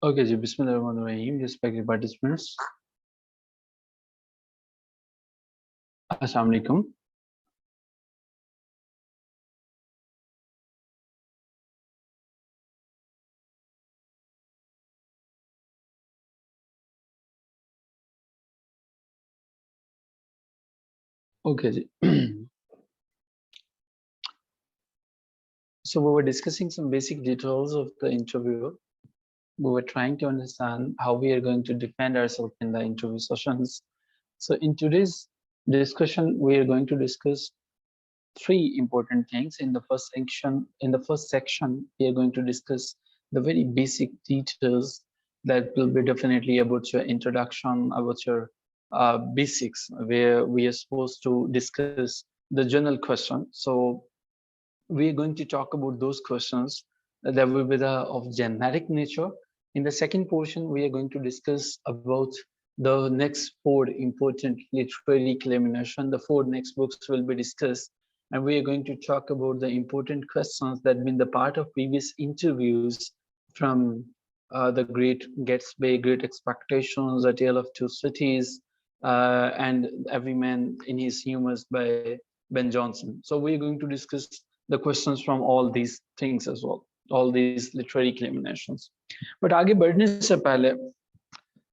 Okay जी, बिस्मिल्लाहिर्रहमानिर्रहीम, respected participants. Assalamu alaikum. Okay ji. So we were discussing some basic details of the interview. We were trying to understand how we are going to defend ourselves in the interview sessions. So in today's discussion, we are going to discuss three important things. In the first section, we are going to discuss the very basic details that will be definitely about your introduction, about your basics, where we are supposed to discuss the general question. So we are going to talk about those questions that will be of generic nature. In the second portion, we are going to discuss about the next four important literary claimination. The four next books will be discussed, and we are going to talk about the important questions that have been the part of previous interviews from the Great Gatsby, Great Expectations, A Tale of Two Cities, and Every Man in His Humours by Ben Jonson. So we are going to discuss the questions from all these things as well, all these literary claiminations. But आगे बढ़ने से पहले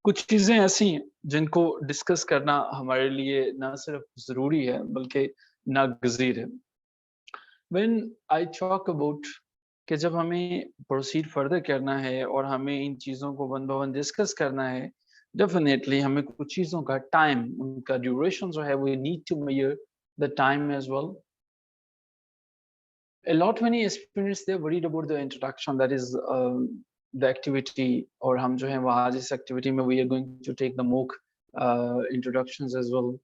कुछ चीजें ऐसी हैं जिनको discuss करना हमारे लिए ना सिर्फ जरूरी है बल्कि नागजीर है. When I talk about कि जब हमें प्रोसीड फर्दर करना है और हमें इन चीज़ों को वन बाय वन डिस्कस करना है, डेफिनेटली हमें कुछ चीज़ों का टाइम, उनका ड्यूरेशन जो है, we need to measure the time as well. A lot many aspirants, they're worried about the introduction, that is the activity, और हम जो है वहाँ जिस activity में we are going to take the MOOC introductions as well,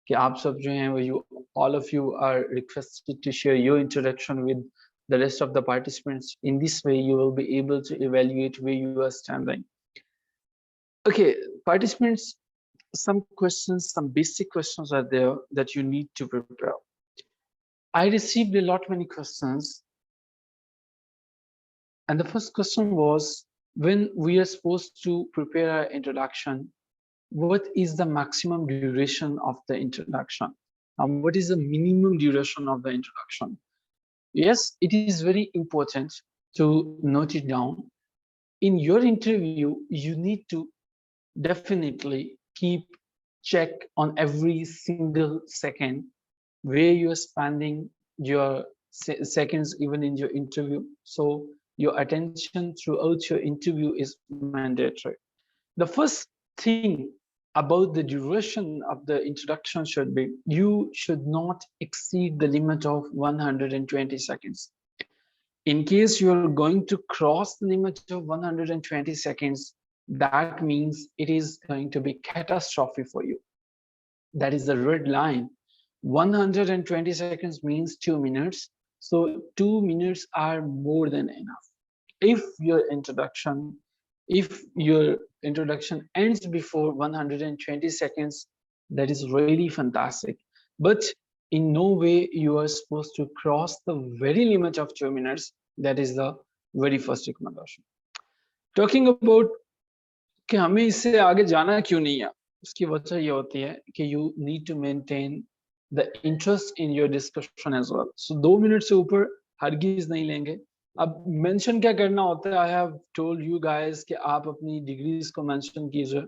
कि आप सब जो हैं you all of you are requested to share your introduction with the rest of the participants. In this way you will be able to evaluate where you are standing. Okay, participants, some questions, some basic questions are there that you need to prepare. I received a lot many questions, and the first question was, when we are supposed to prepare our introduction, what is the maximum duration of the introduction? And what is the minimum duration of the introduction? Yes, it is very important to note it down. In your interview, you need to definitely keep check on every single second where you are spending your seconds even in your interview. So your attention throughout your interview is mandatory. The first thing about the duration of the introduction should be, you should not exceed the limit of 120 seconds. In case you're going to cross the limit of 120 seconds, that means it is going to be catastrophic for you. That is the red line. 120 seconds means 2 minutes. So 2 minutes are more than enough. If your introduction ends before 120 seconds, that is really fantastic. But in no way you are supposed to cross the very limit of 2 minutes. That is the very first recommendation. Talking about कि हमें इससे आगे जाना क्यों नहीं है, उसकी वजह ये होती है कि you need to maintain the interest in your discussion as well. So 2 minute से ऊपर हरगिज नहीं लेंगे. अब मेंशन क्या करना होता है, I have told you guys कि आप अपनी डिग्रीज को मेंशन कीजिए,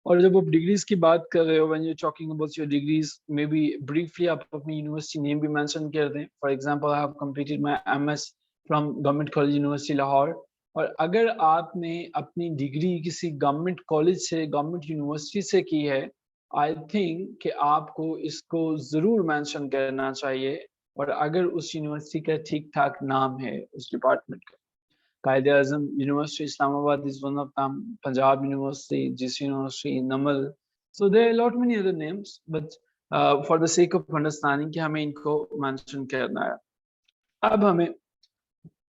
और जब आप डिग्रीज की बात कर रहे हो, when you talking about your degrees, may be briefly आप अपनी यूनिवर्सिटी नेम भी मेंशन कर दें. For example, I have completed my MS from government college university Lahore. और अगर आपने अपनी डिग्री किसी गवर्नमेंट कॉलेज से, गवर्नमेंट यूनिवर्सिटी से की है, आई थिंक कि आपको इसको जरूर मेंशन करना चाहिए. और अगर उस यूनिवर्सिटी का ठीक ठाक नाम है उस डिपार्टमेंट का, Quaid-e Azam University Islamabad is one of them, Punjab University, GC University, Namal. So there are a lot many other names, but for the sake of understanding कि हमें इनको मेंशन करना है. अब हमें,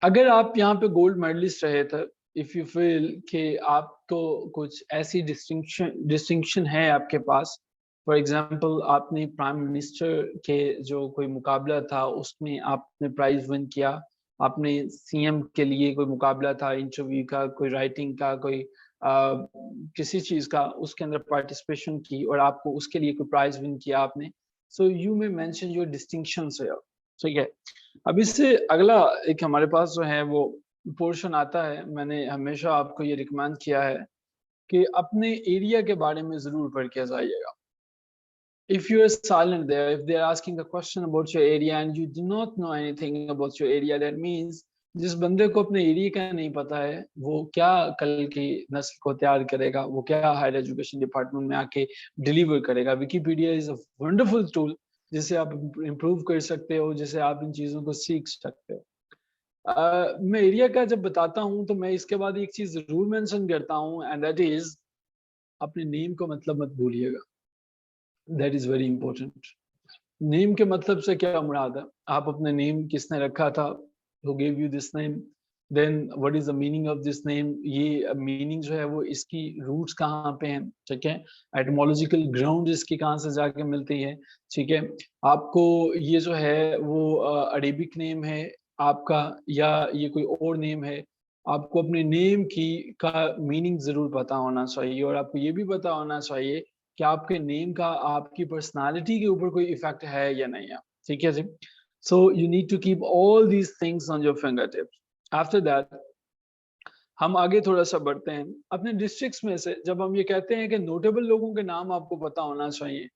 अगर आप यहाँ पे गोल्ड मेडलिस्ट रहे थे, इफ यू फील कि आपको कुछ ऐसी डिस्टिंक्शन है आपके पास, फॉर एग्जांपल आपने प्राइम मिनिस्टर के जो कोई मुकाबला था उसमें आपने प्राइज विन किया, आपने सीएम के लिए कोई मुकाबला था इंटरव्यू का, कोई राइटिंग का, कोई किसी चीज का, उसके अंदर पार्टिसिपेशन की और आपको उसके लिए कोई प्राइज विन किया आपने, so you may mention your distinctions here. ठीक है, अब इससे अगला एक हमारे पास जो है वो पोर्शन आता है। मैंने हमेशा आपको ये रिकमेंड किया है कि अपने एरिया के बारे में जरूर पढ़ के जाइएगा। If you are silent there, if they are asking a question about your area and you do not know anything about your area, that means जिस बंदे को अपने एरिया का नहीं पता है वो क्या कल की नस्ल को तैयार करेगा, वो क्या हायर एजुकेशन डिपार्टमेंट में आके डिलीवर करेगा। Wikipedia is a wonderful tool जिसे आप इम्प्रूव कर सकते हो, जिसे आप इन चीजों को सीख सकते हो। मैं एरिया का जब बताता हूँ तो मैं इसके बाद एक चीज जरूर मेंशन करता हूँ, एंड दैट इज अपने नेम को मतलब मत भूलिएगा। That is very important. Name के मतलब से क्या मुराद है, आप अपने नेम किसने रखा था, who gave you this name, then what is the meaning of this name, ये मीनिंग जो है वो इसकी रूट्स कहाँ पे हैं, ठीक है, एटमोलॉजिकल ग्राउंड इसकी कहाँ से जाके मिलती है, ठीक है। आपको ये जो है वो अरेबिक नेम है आपका या ये कोई और नेम है, आपको अपने नेम की का मीनिंग जरूर पता होना चाहिए और आपको ये भी पता होना चाहिए कि आपके नेम का आपकी पर्सनालिटी के ऊपर कोई इफेक्ट है या नहीं है, ठीक है जी। So you need to keep all these things on your fingertips. After that, हम आगे थोड़ा सा बढ़ते हैं अपने डिस्ट्रिक्ट्स में से। जब हम ये कहते हैं कि नोटेबल लोगों के नाम आपको पता होना चाहिए,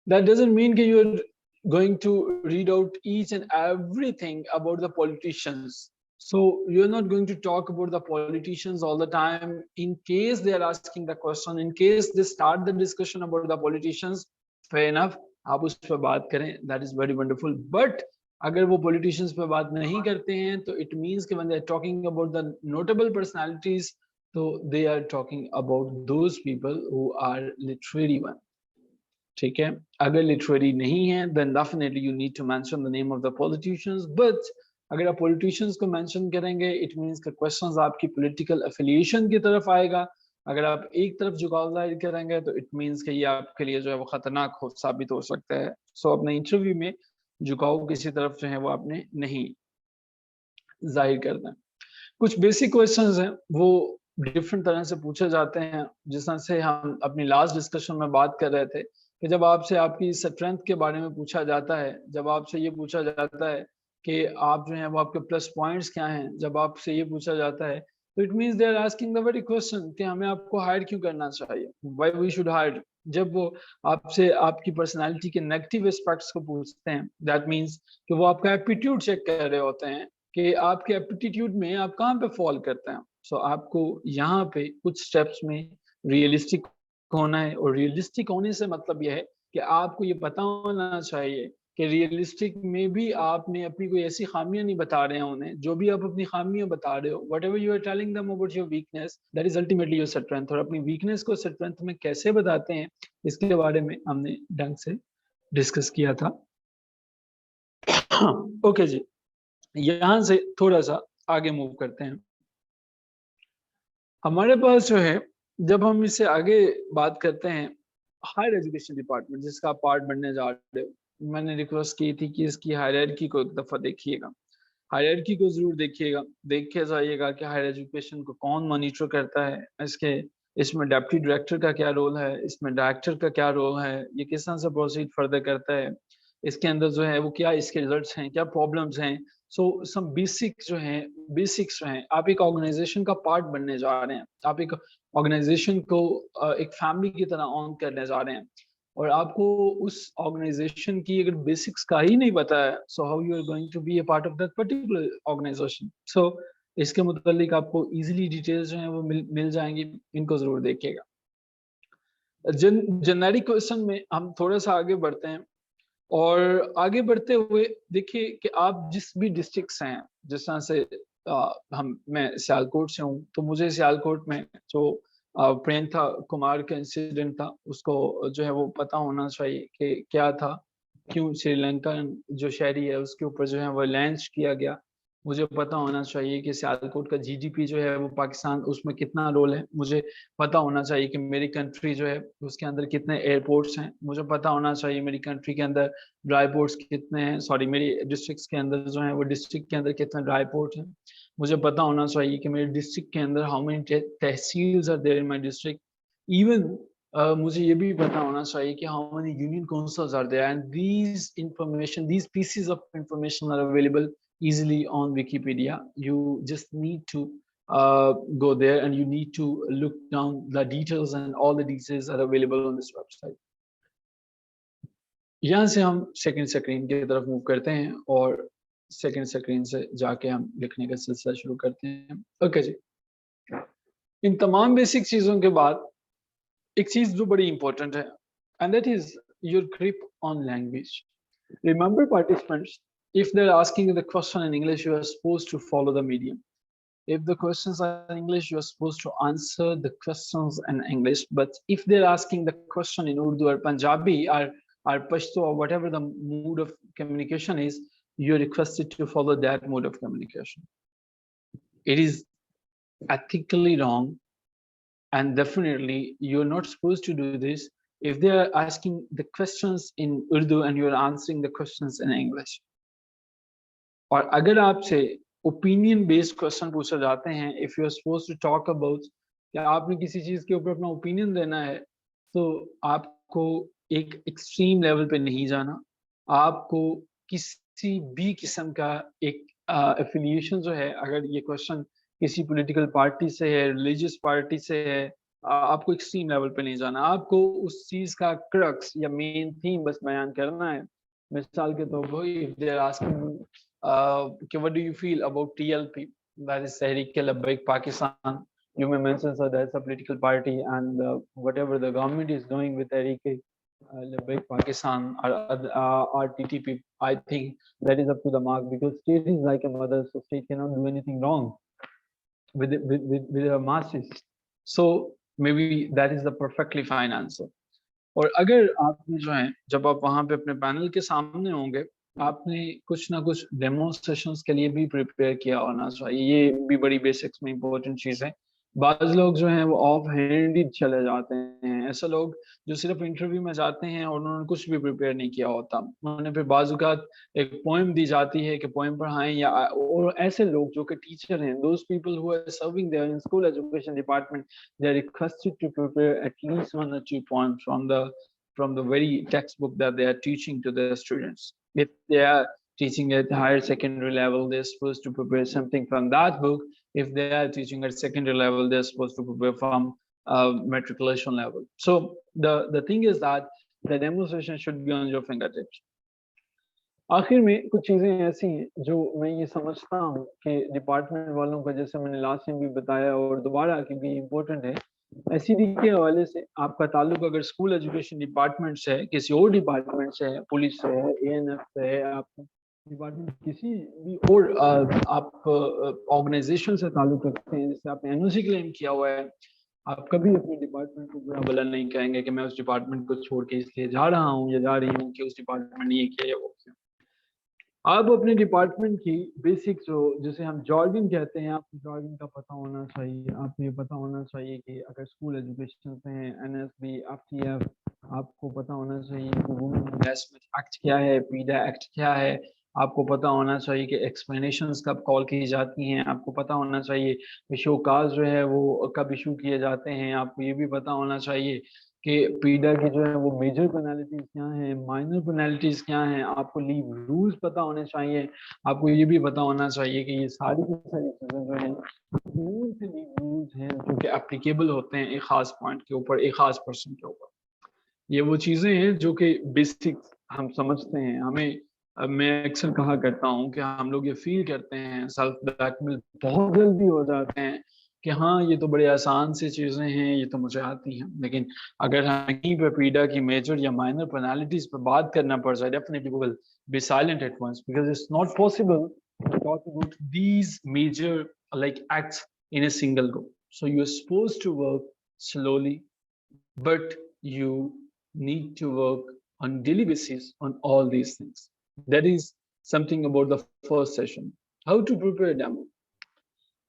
that doesn't mean that you're going to read out each and everything about the politicians. So you're not going to talk about the politicians all the time. In case they are asking the question, in case they start the discussion about the politicians, fair enough, आप उस पर बात करें, that is very wonderful. But अगर वो politicians पे बात नहीं करते हैं तो it means कि when they are talking about the notable personalities, तो they are talking about those people who are literary one. ठीक है, अगर लिटरेरी नहीं है then definitely you need to mention the name of the politicians, but अगर आप politicians को mention करेंगे it means कि questions आपकी political affiliation की तरफ आएगा। अगर आप एक तरफ झुकाव जाहिर करेंगे तो it means कि ये आपके लिए जो है वो खतरनाक हो साबित हो सकता है। So अपने इंटरव्यू में झुकाव किसी तरफ जो है वो आपने नहीं जाहिर करना है। कुछ बेसिक क्वेश्चंस हैं वो डिफरेंट तरह से पूछे जाते हैं, जिस तरह से हम अपनी लास्ट डिस्कशन में बात कर रहे थे कि जब आपसे आपकी स्ट्रेंथ के बारे में पूछा जाता है, जब आपसे ये पूछा जाता है कि आप जो है वो आपके प्लस पॉइंट्स क्या हैं, जब आपसे ये पूछा जाता है तो it means they are asking the very question कि हमें आपको हायर क्यों करना चाहिए, व्हाई वी शुड हायर। जब वो आपसे आपकी पर्सनालिटी के नेगेटिव एस्पेक्ट्स को पूछते हैं, दैट मींस कि वो आपका एप्टीट्यूड चेक कर रहे होते हैं कि आपके एप्टीट्यूड में आप कहाँ पे फॉल करते हैं। सो आपको यहाँ पे कुछ स्टेप्स में रियलिस्टिक होना है, और रियलिस्टिक होने से मतलब यह है कि आपको ये पता होना चाहिए कि रियलिस्टिक में भी आपने अपनी कोई ऐसी खामियां नहीं बता रहे हैं उन्हें, जो भी आप अपनी खामियां बता रहे हो, whatever you are telling them about your weakness, that is ultimately your strength. और अपनी वीकनेस को स्ट्रेंथ में कैसे बताते हैं इसके बारे में हमने ढंग से डिस्कस किया था। ओके जी, यहाँ से थोड़ा सा आगे मूव करते हैं। हमारे पास जो है जब हम इससे आगे बात करते हैं हायर एजुकेशन डिपार्टमेंट जिसका पार्ट बनने जा रहे हो, मैंने रिक्वेस्ट की थी कि इसकी हायरार्की को एक दफा देखिएगा, हायरार्की को जरूर देखिएगा, देख के जाइएगा कि हायर एजुकेशन को कौन मॉनिटर करता है, इसमें डेप्टी डायरेक्टर का क्या रोल है, इसमें डायरेक्टर का क्या रोल है, ये किस तरह से प्रोसीड फर्दर करता है, इसके अंदर जो है वो क्या इसके रिजल्ट्स हैं, क्या प्रॉब्लम्स हैं। सो सम बेसिक्स जो हैं, आप एक ऑर्गेनाइजेशन का पार्ट बनने जा रहे हैं, आप एक ऑर्गेनाइजेशन को एक फैमिली की तरह ऑन करने जा रहे हैं, और आपको उस ऑर्गेनाइजेशन की अगर बेसिक्स का ही नहीं पता है, so how you are going to be a part of that particular organisation. So इसके मुतालिक आपको इजीली डिटेल्स जो हैं वो मिल जाएंगी, इनको जरूर देखिएगा। जेनेरिक क्वेश्चन में हम थोड़ा सा आगे बढ़ते हैं, और आगे बढ़ते हुए देखिए कि आप जिस भी डिस्ट्रिक्ट से हैं, जिस तरह से मैं सियालकोट से हूँ, तो मुझे सियालकोट में जो प्रियंका कुमार का इंसिडेंट था उसको जो है वो पता होना चाहिए कि क्या था, क्यों श्रीलंकन जो शहरी है उसके ऊपर जो है वो लॉन्च किया गया, मुझे पता होना चाहिए कि सियालकोट का जीडीपी जो है वो पाकिस्तान उसमें कितना रोल है, मुझे पता होना चाहिए कि मेरी कंट्री जो है उसके अंदर कितने एयरपोर्ट्स हैं, मुझे पता होना चाहिए मेरी कंट्री के अंदर ड्राई पोर्ट्स कितने हैं, सॉरी मेरी डिस्ट्रिक्ट्स के अंदर जो है वो डिस्ट्रिक्ट के अंदर कितने ड्राई पोर्ट हैं, मुझे पता होना चाहिए कि मेरे डिस्ट्रिक्ट के अंदर how many tehsils are there in my district, even मुझे ये भी पता होना चाहिए कि how many union councils are there, and these information, these pieces of information are available easily on Wikipedia. You just need to go there and you need to look down the details, and all the details are available on this website. यहाँ से हम second screen की तरफ move करते हैं और second screen से जाके हम लिखने का सिलसिला शुरू करते हैं। ओके जी, इन तमाम बेसिक चीज़ों के बाद एक चीज़ जो बड़ी इंपॉर्टेंट है, and that is your grip on language. Remember participants, if they're asking the question in English, you are supposed to follow the medium. If the questions are in English, you are supposed to answer the questions in English. But if they're asking the question in Urdu or Punjabi or Pashto or whatever the mode of communication is, you're requested to follow that mode of communication. It is ethically wrong, and definitely you're not supposed to do this if they are asking the questions in Urdu and you're answering the questions in English. और अगर आपसे opinion based question पूछा जाते हैं, if you are suppose to talk about कि आपने किसी चीज के ऊपर अपना ओपिनियन देना है, तो आपको एक एक्सट्रीम लेवल पे नहीं जाना, आपको किसी भी किस्म का एक एफिलिएशन जो है, अगर ये क्वेश्चन किसी पॉलिटिकल पार्टी से है, रिलीजियस पार्टी से है, आपको एक्सट्रीम लेवल पे नहीं जाना, आपको उस चीज का क्रक्स या मेन थीम बस बयान करना है। मिसाल के तौर पर if they are asking what do you feel about TLP, that is Tehreek-e-Labbaik Pakistan, you may mention so that's a political party, and whatever the government is doing with Tehreek-e-Labbaik Pakistan or TTP, I think that is up to the mark, because state is like a mother, so state cannot do anything wrong with her masses, so maybe that is the perfectly fine answer. और अगर आपने जो है जब आप वहां पे अपने पैनल के सामने होंगे, आपने कुछ ना कुछ डेमोन्स्ट्रेशंस के लिए भी प्रिपेयर किया होना चाहिए, ये भी बड़ी बेसिक्स में इंपॉर्टेंट चीज़ है। बाज़ लोग जो हैं वो ऑफ हैंड ही चले जाते हैं, ऐसे लोग जो सिर्फ इंटरव्यू में जाते हैं और उन्होंने कुछ भी प्रिपेयर नहीं किया होता, उन्होंने फिर बाज़ औक़ात एक पोएम दी जाती है कि पोएम पढ़ाएं, या और ऐसे लोग जो कि टीचर हैं, those people who are serving there in school education department, they are requested to prepare at least 1 or 2 poems from the very textbook that they are teaching to their students. If they are teaching at higher secondary level, they're supposed to prepare something from that book. If they are teaching at secondary level, they're supposed to prepare from matriculation level. So the thing is that the demonstration should be on your fingertips. आखिर में कुछ चीज़ें ऐसी हैं जो मैं ये समझता हूँ कि डिपार्टमेंट वालों का, जैसे मैंने लास्ट टाइम भी बताया और दोबारा कि भी इम्पोर्टेंट है, एसईडी के हवाले से आपका ताल्लुक अगर स्कूल एजुकेशन डिपार्टमेंट से है, किसी और डिपार्टमेंट से है, पुलिस से है, एएनएफ से है, आप डिपार्टमेंट किसी भी और आप ऑर्गेनाइजेशन से ताल्लुक रखते हैं, जैसे आपने एनओसी क्लेम किया हुआ है, आप कभी अपने डिपार्टमेंट को बुरा भला नहीं कहेंगे कि मैं उस डिपार्टमेंट को छोड़ के इसलिए जा रहा हूँ या जा रही हूँ कि उस डिपार्टमेंट ने ये किया या वो किया। आप अपने डिपार्टमेंट की बेसिक जो जिसे हम जॉर्गन कहते हैं, आपको जॉर्गन का पता होना चाहिए। आपको ये पता होना चाहिए कि अगर स्कूल एजुकेशन से हैं, एनएसबी, एफटीएफ, आपको पता होना चाहिए कि वुमेन इन्वेस्टमेंट एक्ट क्या है, पीडा एक्ट क्या है, आपको पता होना चाहिए कि एक्सप्लेनेशंस कब कॉल की जाती हैं, आपको पता होना चाहिए कि शोकाज जो है वो कब इशू किए जाते हैं, आपको ये भी पता होना चाहिए कि पीडा की जो है वो मेजर पेनल्टीज क्या हैं, माइनर पेनल्टीज क्या हैं, आपको लीव रूल्स पता होने चाहिए, आपको ये भी पता होना चाहिए कि ये सारी की सारी चीज़ें जो हैं कौन से लीव रूल्स हैं जो कि एप्लीकेबल होते हैं एक ख़ास पॉइंट के ऊपर, एक ख़ास पर्सन के ऊपर। ये वो चीज़ें हैं जो कि बेसिक हम समझते हैं। हमें मैं अक्सर कहा करता हूँ कि हम लोग ये फील करते हैं, सेल्फ ब्लैकमेल बहुत जल्दी हो जाते हैं कि हाँ ये तो बड़े आसान सी चीज़ें हैं, ये तो मुझे आती हैं, लेकिन अगर कहीं पे पीडा की मेजर या माइनर पेनल्टीज पर बात करना पड़ जाए, definitely we will be silent at once, because it's not possible to talk about these major like acts in a single go. So you're supposed to work slowly, but you need to work on daily basis on all these things. That is something about the first session. How to prepare a demo?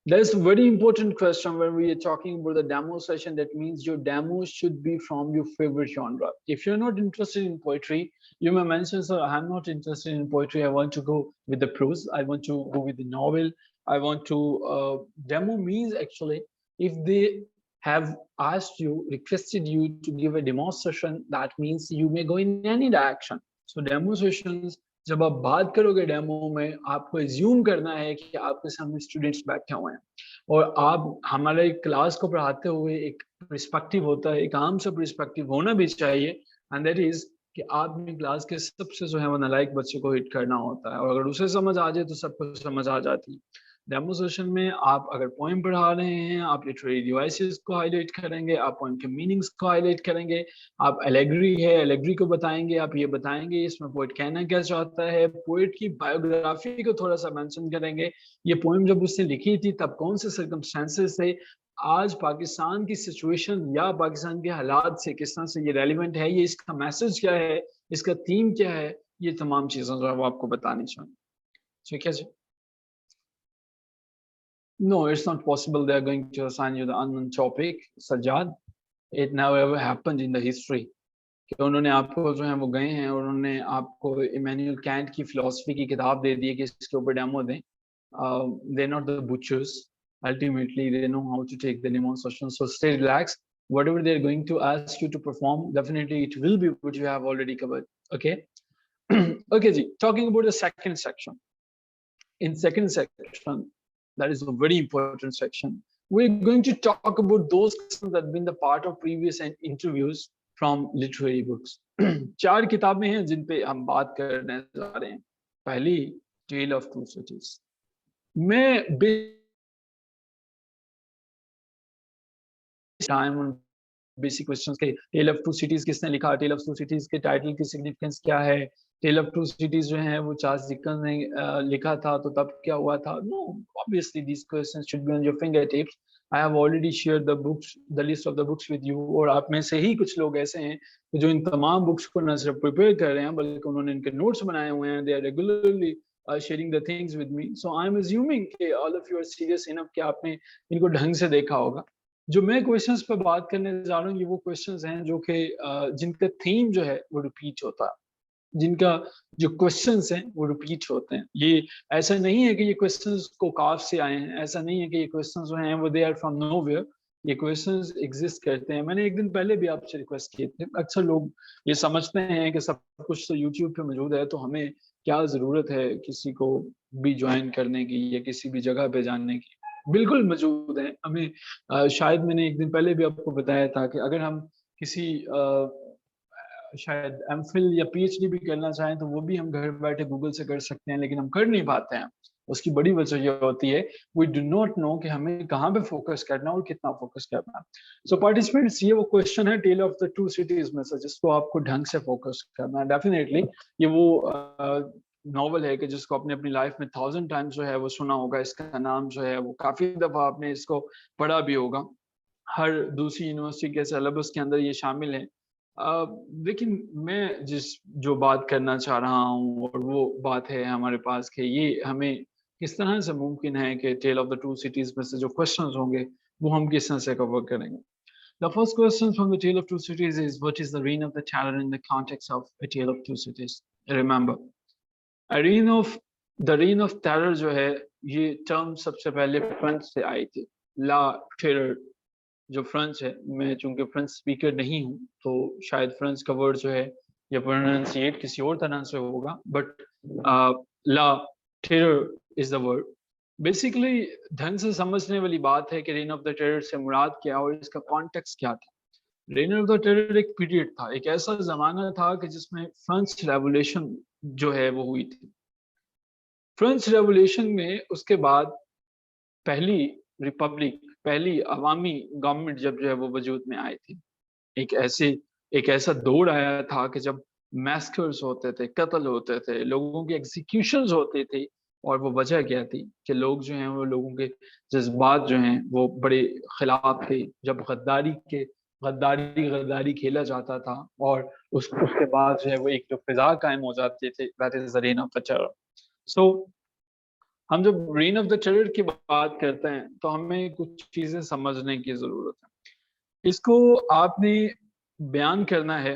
That's a very important question when we are talking about the demo session. That means your demo should be from your favorite genre. If you're not interested in poetry, you may mention, so I'm not interested in poetry. I want to go with the prose. I want to go with the novel. I want to demo means actually, if they have asked you, requested you to give a demo session, that means you may go in any direction. So demo sessions, जब आप बात करोगे demo में, आपको assume करना है कि आपके सामने स्टूडेंट्स बैठे हुए हैं और आप हमारे क्लास को पढ़ाते हुए एक पर्सपेक्टिव होता है, एक आम सा पर्सपेक्टिव होना भी चाहिए, एंड दैट इज कि आप अपनी क्लास के सबसे जो है वो नालायक बच्चे को हिट करना होता है, और अगर उसे समझ आ जाए तो सबको समझ आ जाती है। डेमो सेशन में आप अगर पोएम पढ़ा रहे हैं, आप लिटरेरी डिवाइसेस को हाईलाइट करेंगे, आप पोएम के मीनिंग्स को हाईलाइट करेंगे, आप एलेग्री है, एलेग्री को बताएंगे, आप ये बताएंगे इसमें पोएट कहना क्या चाहता है, पोएट की बायोग्राफी को थोड़ा सा मेंशन करेंगे, ये पोएम जब उसने लिखी थी तब कौन से सर्कमस्टेंसेस थे, आज पाकिस्तान की सिचुएशन या पाकिस्तान के हालात से किस तरह से ये रेलिवेंट है, ये इसका मैसेज क्या है, इसका थीम क्या है, ये तमाम चीजें जो है वो आपको बतानी चाहिए। ठीक है जी। No, it's not possible they are going to assign you the unknown topic, Sajjad. It never ever happened in the history. कि उन्होंने आपको जो है वो गए हैं और उन्होंने आपको इमैनुअल कैंट की फिलॉसफी की किताब दे दी है कि इसके ऊपर डेमो दें। They're not the butchers. Ultimately, they know how to take the demonstration. So stay relaxed. Whatever they're going to ask you to perform, definitely it will be what you have already covered. Okay. Okay, ji. Talking about the second section. In second section, that is a very important section. We're going to talk about those questions that have been the part of previous interviews from literary books. 4 किताबें हैं जिन पे हम बात करने जा रहे हैं। पहली, Tale of Two Cities. मैं बेसिक क्वेश्चंस के, टेल ऑफ टू सिटीज किसने लिखा, टेल ऑफ टू सिटीज के टाइटल की सिग्निफिकेंस क्या है, टेल ऑफ टू सिटीज जो है वो चार्ल्स डिकन्स ने लिखा था तो तब क्या हुआ था। No, obviously this questions should be on your finger tips. I have already shared the books, the list of the books with you, और आप में से ही कुछ लोग ऐसे हैं जो इन तमाम बुक्स को न सिर्फ प्रिपेयर कर रहे हैं बल्कि उन्होंने इनके नोट्स बनाए हुए हैं। They are regularly sharing the things with me, so I am assuming कि all of you are serious enough कि आपने इनको ढंग से देखा होगा। जो मैं क्वेश्चंस पर बात करने जा रहा हूँ ये वो क्वेश्चंस हैं जो कि जिनका थीम जो है वो रिपीट होता है, जिनका जो क्वेश्चंस हैं वो रिपीट होते हैं। ये ऐसा नहीं है कि ये क्वेश्चंस को काफ से आए हैं, ऐसा नहीं है कि ये क्वेश्चंस जो हैं वो दे आर फ्रॉम नोवेयर, ये क्वेश्चंस एग्जिस्ट करते हैं। मैंने एक दिन पहले भी आपसे रिक्वेस्ट किए थे। अक्सर लोग ये समझते हैं कि सब कुछ तो यूट्यूब पे मौजूद है तो हमें क्या जरूरत है किसी को भी ज्वाइन करने की या किसी भी जगह पे जानने की। बिल्कुल मौजूद है हमें। शायद मैंने एक दिन पहले भी आपको बताया था कि अगर हम किसी शायद एमफिल या पीएचडी भी करना चाहें तो वो भी हम घर बैठे गूगल से कर सकते हैं, लेकिन हम कर नहीं पाते हैं। उसकी बड़ी वजह ये होती है वी डू नॉट नो कि हमें कहाँ पे फोकस करना और कितना फोकस करना है। सो पार्टिसिपेंट्स, ये वो क्वेश्चन है tale of the two cities में से जिसको आपको ढंग से फोकस करना है। डेफिनेटली ये वो नॉवल है कि जिसको आपने अपनी लाइफ में 1000 टाइम्स जो है वो सुना होगा। इसका नाम जो है वो काफी दफा आपने इसको पढ़ा भी होगा, हर दूसरी यूनिवर्सिटी के सिलेबस के अंदर ये शामिल है। लेकिन मैं जो बात करना चाह रहा हूँ और वो बात है हमारे पास कि ये हमें किस तरह से मुमकिन है कि tale of the two cities में से जो क्वेश्चंस होंगे वो हम किस तरह से कवर करेंगे। The first question from the Tale of Two Cities is, what is the reign of the terror in the context of A Tale of Two Cities? Remember, the reign of terror जो है ये term सबसे पहले French से आई थी। ला terror जो French है, मैं चूंकि फ्रेंच स्पीकर नहीं हूँ तो शायद फ्रेंच का वर्ड जो है या प्रोनाउंसिएट किसी और तरह से होगा, but la terror is the word. Basically ढंग से समझने वाली बात है कि रेन ऑफ द टेरर से मुराद क्या और इसका कॉन्टेक्स्ट क्या था। रेन ऑफ द टेरर एक पीरियड था, एक ऐसा जमाना था कि जिसमें फ्रेंच रेवोल्यूशन जो है वो हुई थी। फ्रेंच रेवोल्यूशन में उसके बाद पहली रिपब्लिक, पहली अवामी गवर्नमेंट जब जो है वो वजूद में आई थी। एक ऐसा दौर आया था कि जब मैस्कर्स होते थे, कत्ल होते थे, लोगों की एग्जीक्यूशंस होते थे, और वो वजह क्या थी कि लोग जो हैं वो लोगों के जज्बात जो हैं वो बड़े खिलाफ थे। जब गद्दारी खेला जाता था और उसके बाद जो है वो एक जो फिजा कायम हो जाते थे, that is the reign of the terror. So हम जब रेन ऑफ द टेरर की बात करते हैं तो हमें कुछ चीजें समझने की जरूरत है। इसको आपने बयान करना है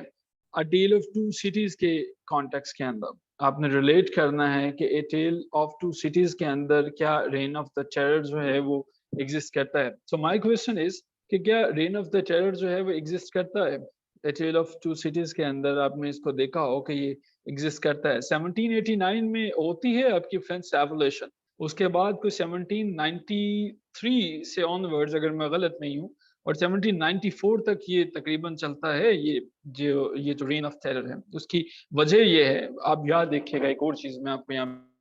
अ टेल ऑफ टू सिटीज के कॉन्टेक्स्ट के अंदर। आपने रिलेट करना है कि ए टेल ऑफ टू सिटीज के अंदर क्या रेन ऑफ द टेरर जो है वो एग्जिस्ट करता है। सो माय क्वेश्चन इज कि क्या रेन ऑफ द टेरर जो है वो एग्जिस्ट करता है। ए टेल ऑफ टू सिटीज के अंदर आपने इसको देखा हो कि ये एग्जिस्ट करता है। 1789 में होती है आपकी फ्रेंच रेवोल्यूशन, उसके बाद कुछ 1793 से ऑनवर्ड्स अगर मैं गलत नहीं हूँ, और 1794 तक ये तकरीबन चलता है। ये जो रेन ऑफ टेरर है उसकी वजह ये है, आप याद देखिएगा एक और चीज मैं आपको यहाँ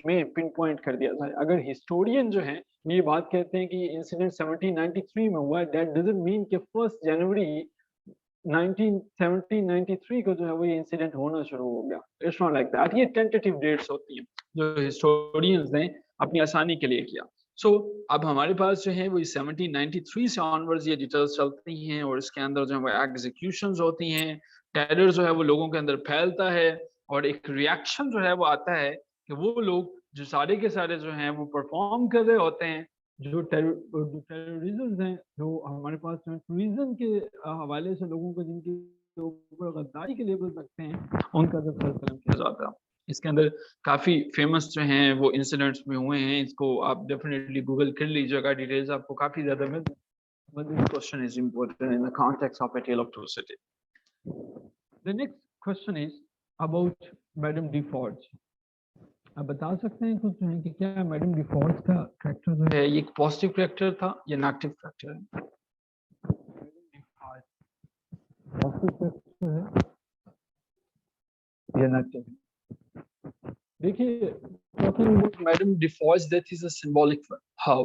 में पिन पॉइंट कर दिया था। अगर हिस्टोरियन जो है ये बात कहते हैं कि इंसिडेंट 1793 में हुआ, दैट डजंट मीन कि 1 जनवरी 1793 को जो है वो ये इंसिडेंट होना शुरू हो गया। It's not like that. ये टेंटेटिव डेट्स होती हैं जो हिस्टोरियंस ने अपनी आसानी के लिए किया। सो अब हमारे पास जो है वो 1793 से ऑनवर्ड्स ये डिटेल्स चलती हैं और इसके अंदर जो है वो एग्जीक्यूशंस होती हैं, टेरर जो है वो लोगों के अंदर फैलता है और एक रिएक्शन जो है वो आता है कि वो लोग जो सारे के सारे जो हैं वो परफॉर्म कर रहे होते हैं, जो टेररिज्म हैं, जो हमारे पास टूरिज्म के हवाले से लोगों को जिनके ऊपर गद्दारी के लेबल रखते हैं, उनका जब सलाम किया जाता है। इसके अंदर काफी फेमस जो हैं वो इंसिडेंट्स भी हुए हैं। इसको आप डेफिनेटली गूगल कर लीजिएगा, डिटेल्स आपको काफी ज्यादा मिल। But this question is important in the context of A Tale of Two Cities. The next question is about Madame Deforge. आप बता सकते हैं कुछ है कि क्या मैडम डिफॉल्ट का कैरेक्टर जो है ये एक पॉजिटिव कैरेक्टर था या नेगेटिव कैरेक्टर है? पॉजिटिव कैरेक्टर है या नेगेटिव? देखिए, talking about madam default that is a symbolic one. How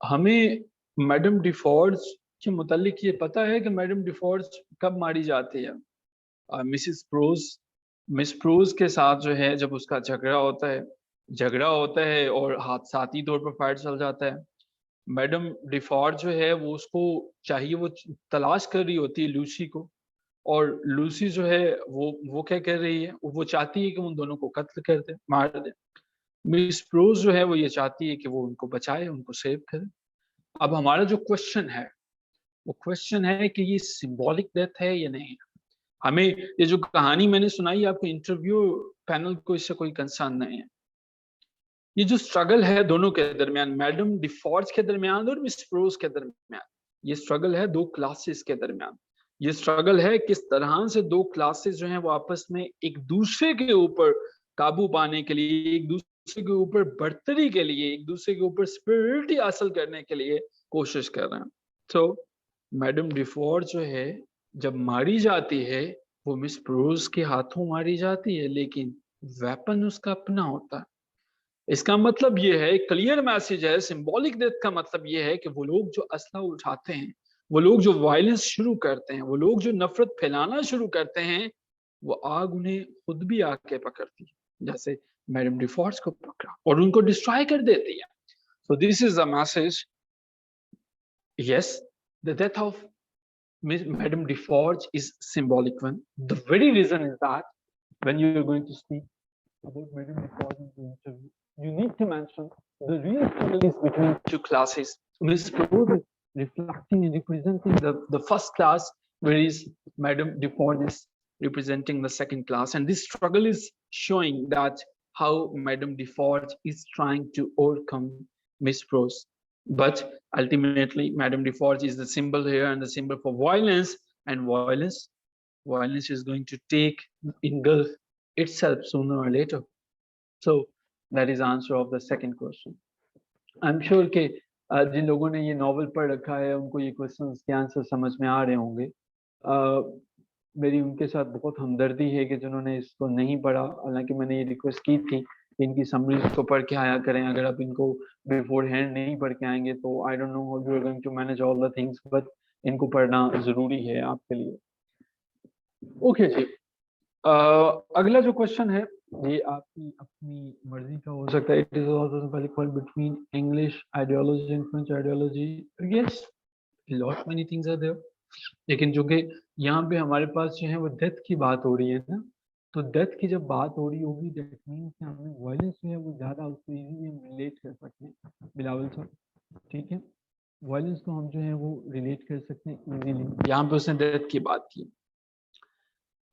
हमें मैडम डिफॉल्ट के मुतालिक ये पता है कि मैडम डिफॉल्ट कब मारी जाती है। मिस प्रोज के साथ जो है जब उसका झगड़ा होता है और हादसाती तौर पर फायर चल जाता है। मैडम डिफॉर्ड जो है वो उसको चाहिए, वो तलाश कर रही होती है लूसी को, और लूसी जो है वो क्या कर रही है, वो चाहती है कि उन दोनों को कत्ल कर दे, मार दे। मिस प्रोज जो है वो ये चाहती है कि वो उनको बचाए, उनको सेव करे। अब हमारा जो क्वेश्चन है वो क्वेश्चन है कि ये सिंबॉलिक डेथ है या नहीं। हमें ये जो कहानी मैंने सुनाई आपको इंटरव्यू पैनल को, इससे कोई कंसर्न नहीं है। ये जो स्ट्रगल है दोनों के दरमियान, मैडम डिफॉर्ज के दरमियान और मिस प्रोज के दरमियान, ये स्ट्रगल है दो क्लासेस के दरमियान। ये स्ट्रगल है किस तरह से दो क्लासेस जो हैं वो आपस में एक दूसरे के ऊपर काबू पाने के लिए, एक दूसरे के ऊपर बढ़तरी के लिए, एक दूसरे के ऊपर स्पिरिटी हासिल करने के लिए कोशिश कर रहे हैं। तो मैडम डिफॉर्ज जो है जब मारी जाती है वो मिस प्रोज के हाथों मारी जाती है, लेकिन वेपन उसका अपना होता है। इसका मतलब ये है, क्लियर मैसेज है, सिंबॉलिक डेथ का मतलब ये है कि वो लोग जो असला उठाते हैं, वो लोग जो वायलेंस शुरू करते हैं, वो लोग जो नफरत फैलाना शुरू करते हैं, वो आग उन्हें खुद भी आके पकड़ती है, जैसे मैडम डिफॉर्ज को पकड़ा और उनको डिस्ट्रॉय कर देती है। So this is the message. Yes, the death of Madam Deforge is symbolic one. The very reason is that when you are going to speak about Madam Deforge in the interview, you need to mention the real struggle is between two classes. Miss Prabhu is reflecting and representing the first class, whereas Madam Deforge is representing the second class. And this struggle is showing that how Madam Deforge is trying to overcome Miss Prose. But ultimately, Madame Deforge is the symbol here and the symbol for violence, and violence is going to engulf itself sooner or later. So that is the answer of the second question. I'm sure कि जिन लोगों ने ये novel पढ़ रखा है उनको ये questions के आंसर समझ में आ रहे होंगे। मेरी उनके साथ बहुत हमदर्दी है कि जिन्होंने इसको नहीं पढ़ा, हालांकि मैंने ये रिक्वेस्ट की थी इनकी समरीज को पढ़ के आया करें। अगर आप इनको बिफोर हैंड नहीं पढ़ के आएंगे तो I don't know how you are going to manage all the things, but इनको पढ़ना जरूरी है आपके लिए। ओके जी, अगला जो क्वेश्चन है ये आपकी अपनी मर्जी का हो सकता है। It is also simple between English ideology and French ideology. Yes, lot many things are there, लेकिन जो कि यहाँ पे हमारे पास जो है वो डेथ की बात हो रही है ना, तो डेथ की जब बात हो रही होगी दैट मीन्स कि हमें वायलेंस जो है वो ज़्यादा उसको इजीली हम रिलेट कर सकते हैं बिलावल साहब, ठीक है। वायलेंस को हम जो है वो रिलेट कर सकते हैं इजीली। यहाँ पे उसने डेथ की बात की।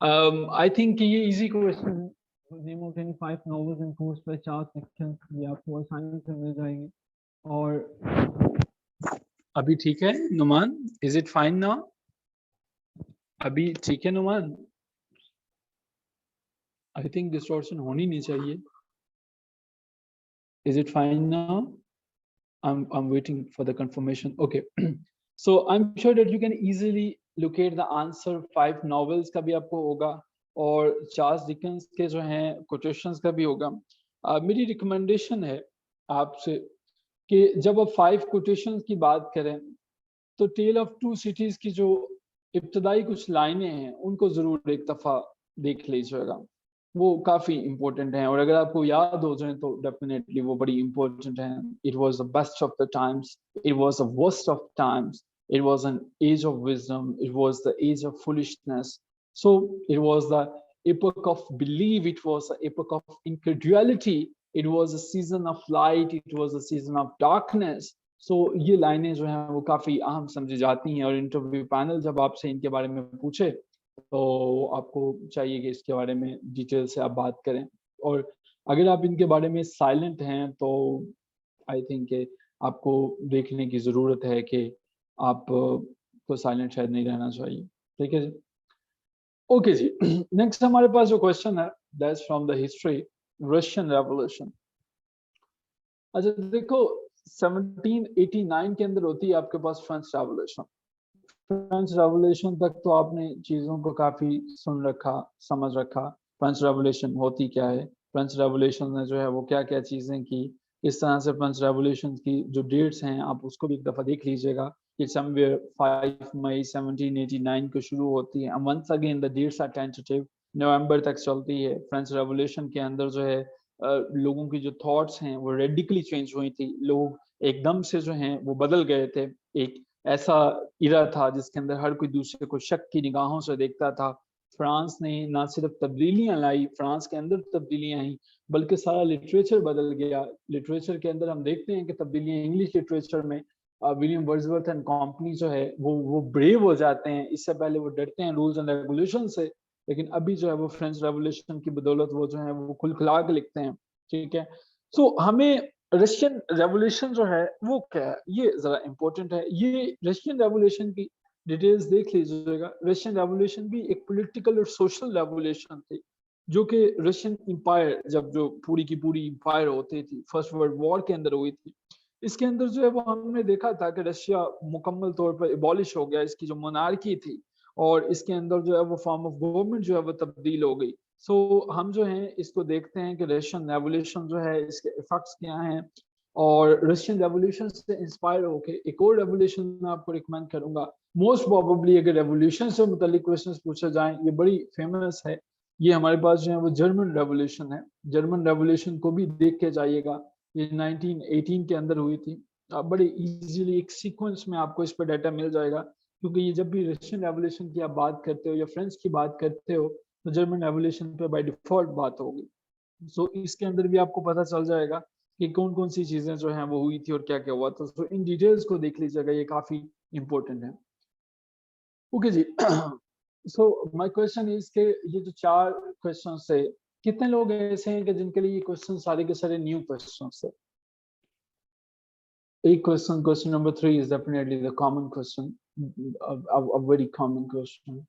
आई थिंक ये इजी क्वेश्चन है। Name of any 5 novels in course by Charles Dickens, ये आपको आसानी से मिल जाएंगे। और अभी ठीक है Nauman, is it fine now? अभी ठीक है नुमान? आई थिंक डिस्टॉर्शन होनी नहीं चाहिए। Is it fine now? I'm waiting for the confirmation. Okay. So I'm sure that you can easily locate the answer 5 novels का भी आपको होगा और चार्ल्स डिकेंस के जो हैं quotations का भी होगा। मेरी रिकमेंडेशन है आपसे कि जब आप 5 quotations की बात करें तो टेल ऑफ टू सिटीज की जो इब्तदाई कुछ लाइनें हैं उनको जरूर एक दफा देख लीजिएगा, वो काफी इंपॉर्टेंट हैं और अगर आपको याद हो जाए तो डेफिनेटली वो बड़ी इंपॉर्टेंट हैं। It was the best of the times, it was the worst of times, it was an age of wisdom, it was the age of foolishness, so it was the epoch of belief, it was an epoch of incredulity, it was a season of light, it was a season of darkness. सो ये लाइनें जो हैं वो काफ़ी अहम समझी जाती हैं और इंटरव्यू पैनल जब आपसे इनके बारे में पूछे तो आपको चाहिए कि इसके बारे में डिटेल से आप बात करें और अगर आप इनके बारे में साइलेंट हैं तो आई थिंक आपको देखने की ज़रूरत है कि आप को साइलेंट शायद नहीं रहना चाहिए। ठीक है जी, ओके जी। नेक्स्ट हमारे पास जो क्वेश्चन है that's from the history, Russian revolution. अच्छा देखो 1789 के अंदर होती है आपके पास फ्रेंच रेवोल्यूशन। फ्रेंच रेवोल्यूशन तक तो आपने चीज़ों को काफ़ी सुन रखा, समझ रखा, फ्रेंच रेवोल्यूशन होती क्या है, फ्रेंच रेवोल्यूशन ने जो है वो क्या क्या चीज़ें की, इस तरह से फ्रेंच रेवोल्यूशन की जो डेट्स हैं आप उसको भी एक दफ़ा देख लीजिएगा कि समवेयर 5 मई 1789 को शुरू होती है। Once again the dates are tentative, नवंबर तक चलती है। फ्रेंच रेवोल्यूशन के अंदर जो है लोगों की जो थॉट्स हैं वो रेडिकली चेंज हुई थी, लोग एकदम से जो हैं वो बदल गए थे। एक ऐसा इरा था जिसके अंदर हर कोई दूसरे को शक की निगाहों से देखता था। फ्रांस ने ना सिर्फ तब्दीलियां लाई, फ्रांस के अंदर तब्दीलियां आई, बल्कि सारा लिटरेचर बदल गया। लिटरेचर के अंदर हम देखते हैं कि तब्दीलियां इंग्लिश लिटरेचर में विलियम वर्ड्सवर्थ एंड कंपनी जो है वो ब्रेव हो जाते हैं, इससे पहले वो डरते हैं रूल्स एंड रेगुलेशन से, लेकिन अभी जो है वो फ्रेंच रेवोल्यूशन की बदौलत वो जो है वो खुलखुला के लिखते हैं। ठीक है, सो हमें रशियन रेवोल्यूशन जो है वो क्या है ये जरा इंपॉर्टेंट है। ये रशियन रेवोल्यूशन की डिटेल्स देख लीजिएगा। रशियन रेवोल्यूशन भी एक पॉलिटिकल और सोशल रेवोल्यूशन थी जो कि रशियन इंपायर जब जो पूरी की पूरी इंपायर होती थी फर्स्ट वर्ल्ड वॉर के अंदर हुई थी, इसके अंदर जो है वो हमने देखा था कि रशिया मुकम्मल तौर पर एबॉलिश हो गया, इसकी जो मोनार्की थी और इसके अंदर जो है वो फॉर्म ऑफ गवर्नमेंट जो है वो तब्दील हो गई। सो हम जो है इसको देखते हैं कि रशियन रेवोल्यूशन जो है इसके इफेक्ट्स क्या हैं और रशियन रेवोल्यूशन से इंस्पायर होके एक और रेवोल्यूशन मैं आपको रिकमेंड करूंगा। मोस्ट प्रोबेबली अगर रेवोल्यूशन से मुतालिक क्वेश्चंस पूछे जाएं, ये बड़ी फेमस है, ये हमारे पास जो है वो जर्मन रेवोल्यूशन है। जर्मन रेवोल्यूशन को भी देख के जाइएगा, ये 1918 के अंदर हुई थी। आप बड़े इजीली एक सीक्वेंस में आपको इस पर डाटा मिल जाएगा, क्योंकि ये जब भी रशियन रेवोल्यूशन की आप बात करते हो या फ्रेंच की बात करते हो तो जर्मन रेवोल्यूशन पे बाय डिफॉल्ट बात होगी। सो इसके अंदर भी आपको पता चल जाएगा कि कौन कौन सी चीजें जो हैं वो हुई थी और क्या क्या हुआ था। सो इन डिटेल्स को देख लीजिएगा, ये काफी इंपॉर्टेंट है। ओके जी। सो माय क्वेश्चन इज के ये जो 4 क्वेश्चन है, कितने लोग ऐसे हैं कि जिनके लिए ये क्वेश्चन सारे के सारे न्यू क्वेश्चन है? एक question, question number 3 is definitely the common question, a very common question,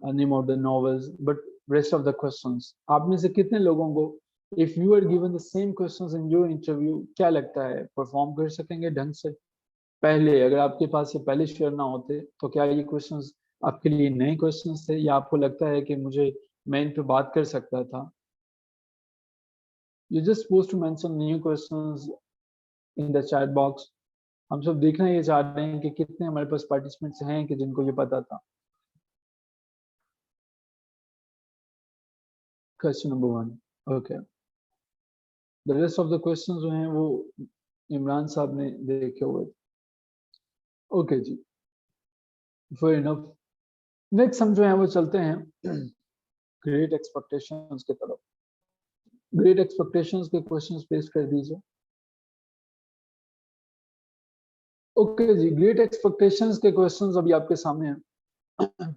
name of the novels, but rest of the questions आप में से कितने लोगों को if you are given the same questions in your interview क्या लगता है perform कर सकेंगे ढंग से? पहले अगर आपके पास ये पहले शेयर ना होते तो क्या ये क्वेश्चंस आपके लिए नए क्वेश्चंस थे या आपको लगता है कि मैं इन पे बात कर सकता था? You just supposed to mention new questions in the chat box. हम सब देखना ये चाह रहे हैं कि कितने हमारे पास पार्टिसिपेंट्स हैं कि जिनको ये पता था। Question number 1, okay. The rest of the questions जो हैं वो इमरान साहब ने देखे हुए। ओके जी, फेयर इनफ। नेक्स्ट हम जो है वो चलते हैं ग्रेट एक्सपेक्टेशंस की तरफ। ग्रेट एक्सपेक्टेशंस के क्वेश्चंस पेश कर दीजिए। ओके जी, ग्रेट एक्सपेक्टेशंस के क्वेश्चंस अभी आपके सामने हैं।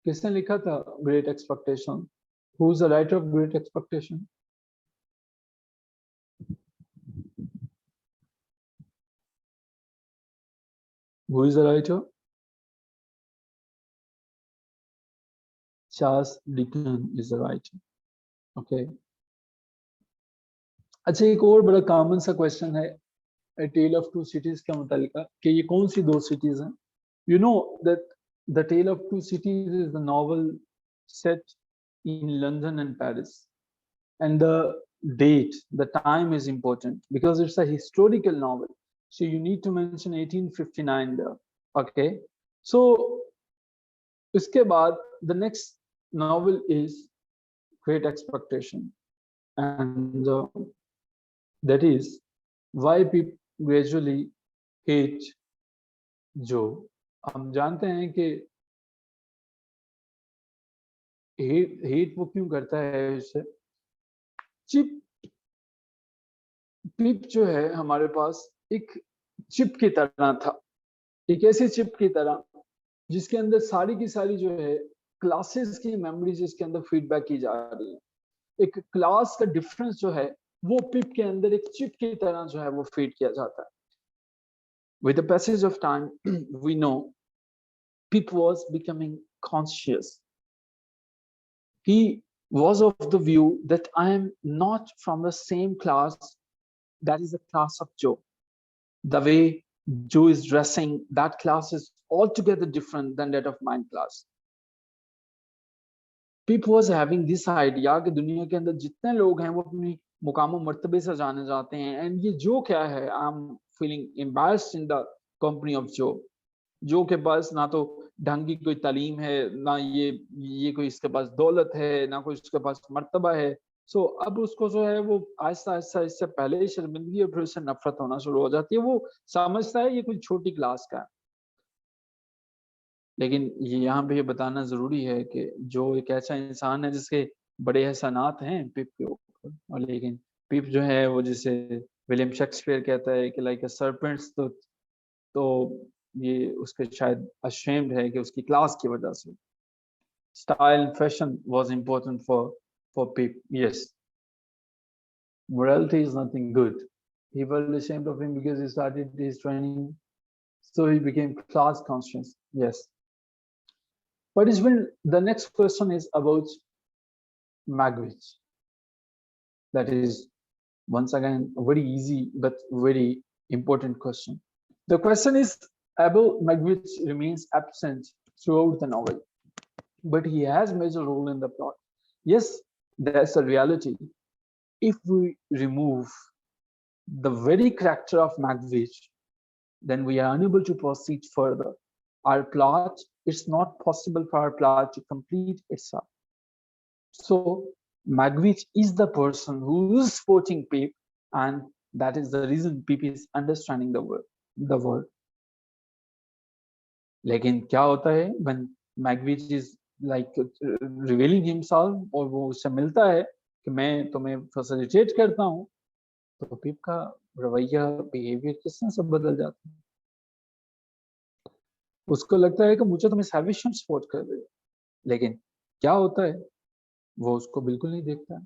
किसने लिखा था great expectation? Who is the writer of great expectation? Who is the writer? Charles Dickens is the writer. Okay, अच्छा एक और बड़ा कॉमन सा क्वेश्चन है A Tale of Two Cities के मुतालिका कि ये कौन सी दो सिटीज हैं? You know that The Tale of Two Cities is the novel set in London and Paris, and the date, the time is important because it's a historical novel. So you need to mention 1859 there. Okay, so इसके बाद the next novel is Great Expectation, and that is why people gradually hate जो। हम जानते हैं कि hate वो क्यों करता है इससे। चिप पिप जो है हमारे पास एक चिप की तरह था, एक ऐसी चिप की तरह जिसके अंदर सारी की सारी जो है क्लासेस की मेमोरीज इसके अंदर फीडबैक की जा रही है। एक क्लास का डिफरेंस जो है वो पिप के अंदर एक चिप की तरह जो है वो फीड किया जाता है। With the passage of time, we know Pip was becoming conscious. He was of the view that I am not from the same class, that is the class of Joe. The way Joe is dressing, that class is altogether different than that of my class. Pip was having this idea कि दुनिया के अंदर जितने लोग हैं वो अपनी मुकाम मर्तबे से जाने जाते हैं, and ये जो क्या है, I'm feeling embarrassed in the company of Joe. जो के पास ना तो ढंग की कोई तालीम है, ना ये कोई इसके पास दौलत है, ना कोई इसके पास मर्तबा है। सो अब उसको जो है वो आहिस्ता आहिस्ता इससे पहले ही शर्मिंदगी और फिर उससे नफरत होना शुरू हो जाती है। वो समझता है ये कोई छोटी क्लास का है। लेकिन यहाँ पे ये बताना जरूरी है कि जो एक ऐसा इंसान है जिसके बड़े एहसानात हैं पिप के ऊपर, और लेकिन पिप जो है वो जिसे विलियम शेक्सपियर कहता है कि लाइक अ सर्पेंट्स, तो ये उसके शायद अशेम्ड है कि उसकी क्लास की वजह से। Style fashion was important for pip, yes. Morality is nothing good. He felt ashamed of him because he started his training, so he became class conscious. Yes. But it's when the next question is about Magwitch. That is once again a very easy but very important question. The question is Abel Magwitch remains absent throughout the novel, but he has major role in the plot. Yes, that's a reality. If we remove the very character of Magwitch, then we are unable to proceed further. Our plot, it's not possible for our plot to complete itself. So Magwitch is the person who is supporting Pip, and that is the reason Pip is understanding the word. लेकिन क्या होता है when Magwitch is like revealing himself और वो उससे मिलता है कि मैं तुम्हें फैसिलिटेट करता हूँ, तो पिप का रवैया बिहेवियर किस तरह से बदल जाता है। उसको लगता है कि मुझे तुम्हें सर्विशन सपोर्ट कर रही है, लेकिन क्या होता है वो उसको बिल्कुल नहीं देखता है।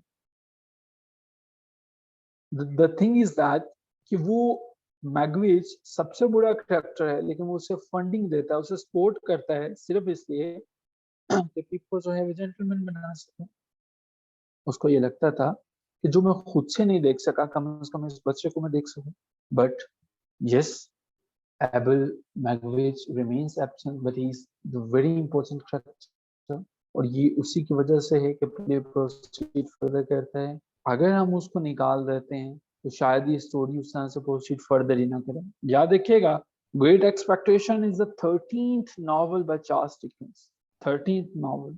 The thing is that कि वो मैगविच सबसे बुरा कैरेक्टर है, लेकिन वो उसे फंडिंग देता है, उसे सपोर्ट करता है सिर्फ इसलिए कि पिप को जो है वो जेंटलमैन बना सके। उसको ये लगता था कि जो मैं खुद से नहीं देख सका, कम से कम इस बच्चे को मैं देख सकूं। But yes, Abel Magwitch remains absent, but he's the very important character, और ये उसी की वजह से है कि प्ले प्रोसीड फर्दर करता है। अगर हम उसको निकाल देते हैं तो शायद ये स्टोरी उस तरह से प्रोसीड फर्दर ही ना करें। याद रखिएगा, great expectation is the 13th novel by Charles Dickens. 13th novel.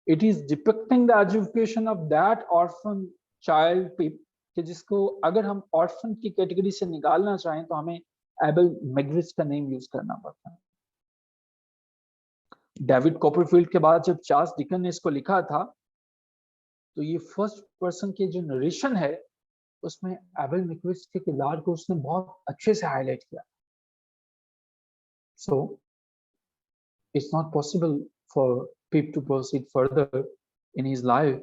It is depicting the education of that orphan child Pip, कि जिसको अगर हम ऑर्फन की कैटेगरी से निकालना चाहें तो हमें एबल मैगविच का नेम यूज करना पड़ता है। डेविड कॉपरफील्ड के बाद जब चार्ल्स डिकन ने इसको लिखा था, तो ये फर्स्ट पर्सन की जो नरेशन है उसमें एबल मिक्विस्ट के किरदार को उसने बहुत अच्छे से हाईलाइट किया. So it's not possible for Pip to proceed further in his life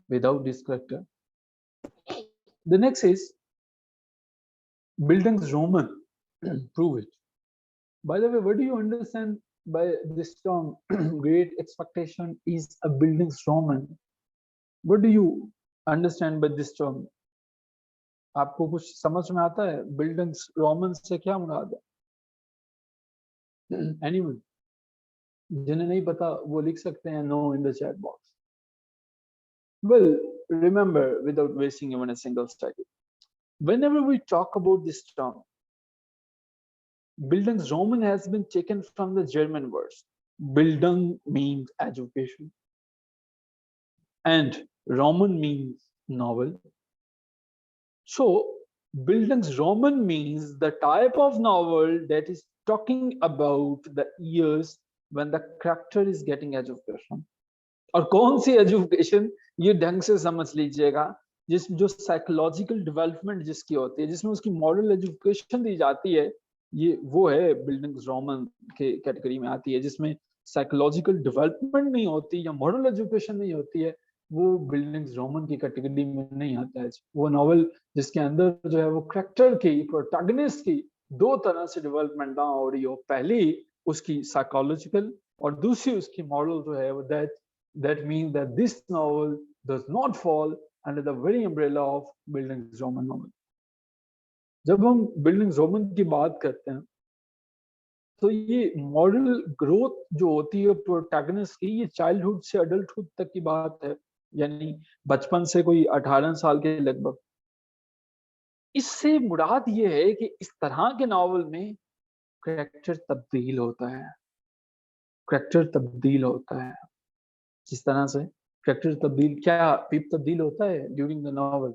without this character. The next is Bildungsroman. Prove it. By the way, what do you understand by this term? Great expectation is a Bildungsroman. What do you understand by this term? आपको कुछ समझ में आता है? Bildungsroman से क्या मुराद है? Anyone? जिन्हें नहीं पता वो लिख सकते हैं no in the chat box. Well, remember, without wasting even a single second, whenever we talk about this term, Bildungsroman has been taken from the German words. Bildung means education, and Roman means novel. So, Bildungsroman means the type of novel that is talking about the years when the character is getting education. और कौन सी education, ये ढंग से समझ लीजिएगा, जो psychological development जिसकी होती है, जिसमें उसकी मॉरल एजुकेशन दी जाती है, ये वो है बिल्डिंग्सरोमन के कैटेगरी में आती है. जिसमें साइकोलॉजिकल डेवलपमेंट नहीं होती या मॉरल एजुकेशन नहीं होती है, वो बिल्डिंग्सरोमन की कैटेगरी में नहीं आता है. वो नॉवल जिसके अंदर जो है वो कैरेक्टर की, प्रोटैगनिस्ट की दो तरह से डेवलपमेंट ना हो रही हो. पहली उसकी साइकोलॉजिकल और दूसरी उसकी मॉरल जो है वो that means that this novel does not fall under the very umbrella of Bildungsroman novel. जब हम Bildungsroman की बात करते हैं तो ये मॉरल ग्रोथ जो होती है प्रोटैगनिस्ट की, ये चाइल्डहुड से अडल्टहुड तक की बात है, यानी बचपन से कोई 18 साल के लगभग. इससे मुराद ये है कि इस तरह के नॉवल में कैरेक्टर तब्दील होता है. कैरेक्टर तब्दील होता है. जिस तरह से कैरेक्टर तब्दील, क्या पिप तब्दील होता है during the novel?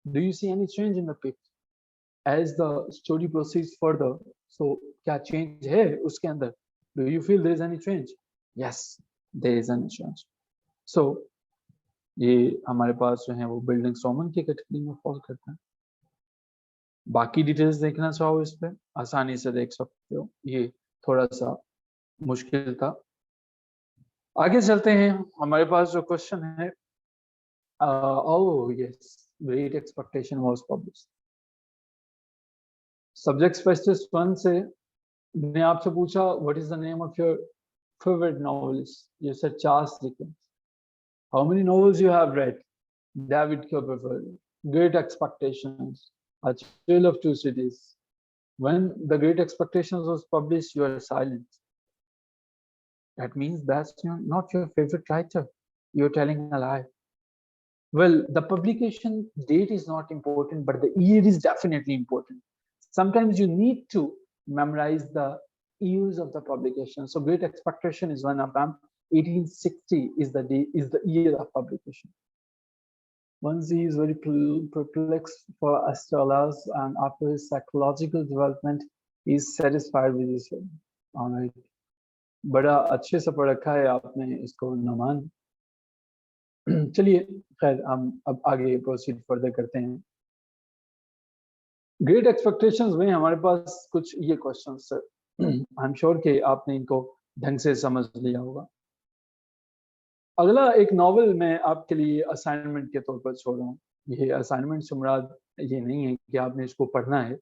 Do you see any change in the Pip as the story proceeds further? So क्या चेंज है उसके अंदर? Do you feel there is any change? Yes, there is any change. So ये हमारे पास जो है वो बिल्डिंग्सरोमन की कैटेगरी में फॉल करता है. बाकी डिटेल्स देखना चाहो इस पे आसानी से देख सकते हो. ये थोड़ा सा मुश्किल था. आगे चलते हैं. हमारे पास जो क्वेश्चन है, yes, great expectation was published. Subject specialist 1 से मैंने आपसे पूछा what is the name of your favourite novelist. You said Charles Dickens. How many novels you have read? David Copperfield, great expectations, A Tale of Two Cities. When the Great Expectations was published, you are silent. That means that's not your favorite writer. You're telling a lie. Well, the publication date is not important, but the year is definitely important. Sometimes you need to memorize the years of the publication. So Great Expectation is one of them. 1860 is the year of publication. Once he is very perplexed for scholars, and after his psychological development, he is satisfied with his film. All right. बड़ा अच्छे से पढ़ रखा है आपने इसको नमान. चलिए खैर हम अब आगे प्रोसीड फर्दर करते हैं. ग्रेट एक्सपेक्टेशंस में हमारे पास कुछ ये क्वेश्चंस है. आई एम श्योर कि आपने इनको ढंग से समझ लिया होगा. अगला एक नॉवल मैं आपके लिए असाइनमेंट के तौर पर छोड़ रहा हूँ. ये असाइनमेंट से मुराद ये नहीं है कि आपने इसको पढ़ना है.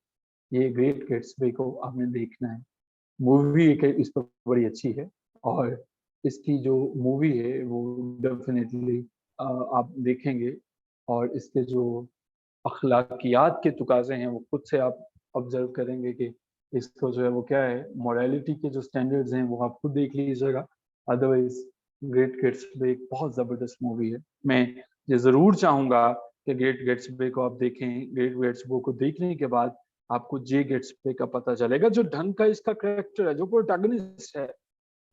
ये ग्रेट गेट्सबे को आपने देखना है. मूवी इस पर बड़ी अच्छी है और इसकी जो मूवी है वो डेफिनेटली आप देखेंगे और इसके जो अखलाकियात के तुकाजे हैं वो खुद से आप ऑब्जर्व करेंगे कि इसको जो है वो क्या है, मोरालिटी के जो स्टैंडर्ड्स हैं वो आप खुद देख लीजिएगा. अदरवाइज ग्रेट गेट्सबे एक बहुत ज़बरदस्त मूवी है. मैं ये ज़रूर चाहूँगा कि ग्रेट गेट्सबे को आप देखें. ग्रेट गेट्सबे को देखने के बाद आपको जे गेट्सबे का पता चलेगा, जो ढंग का इसका कैरेक्टर है, जो प्रोटैगनिस्ट है.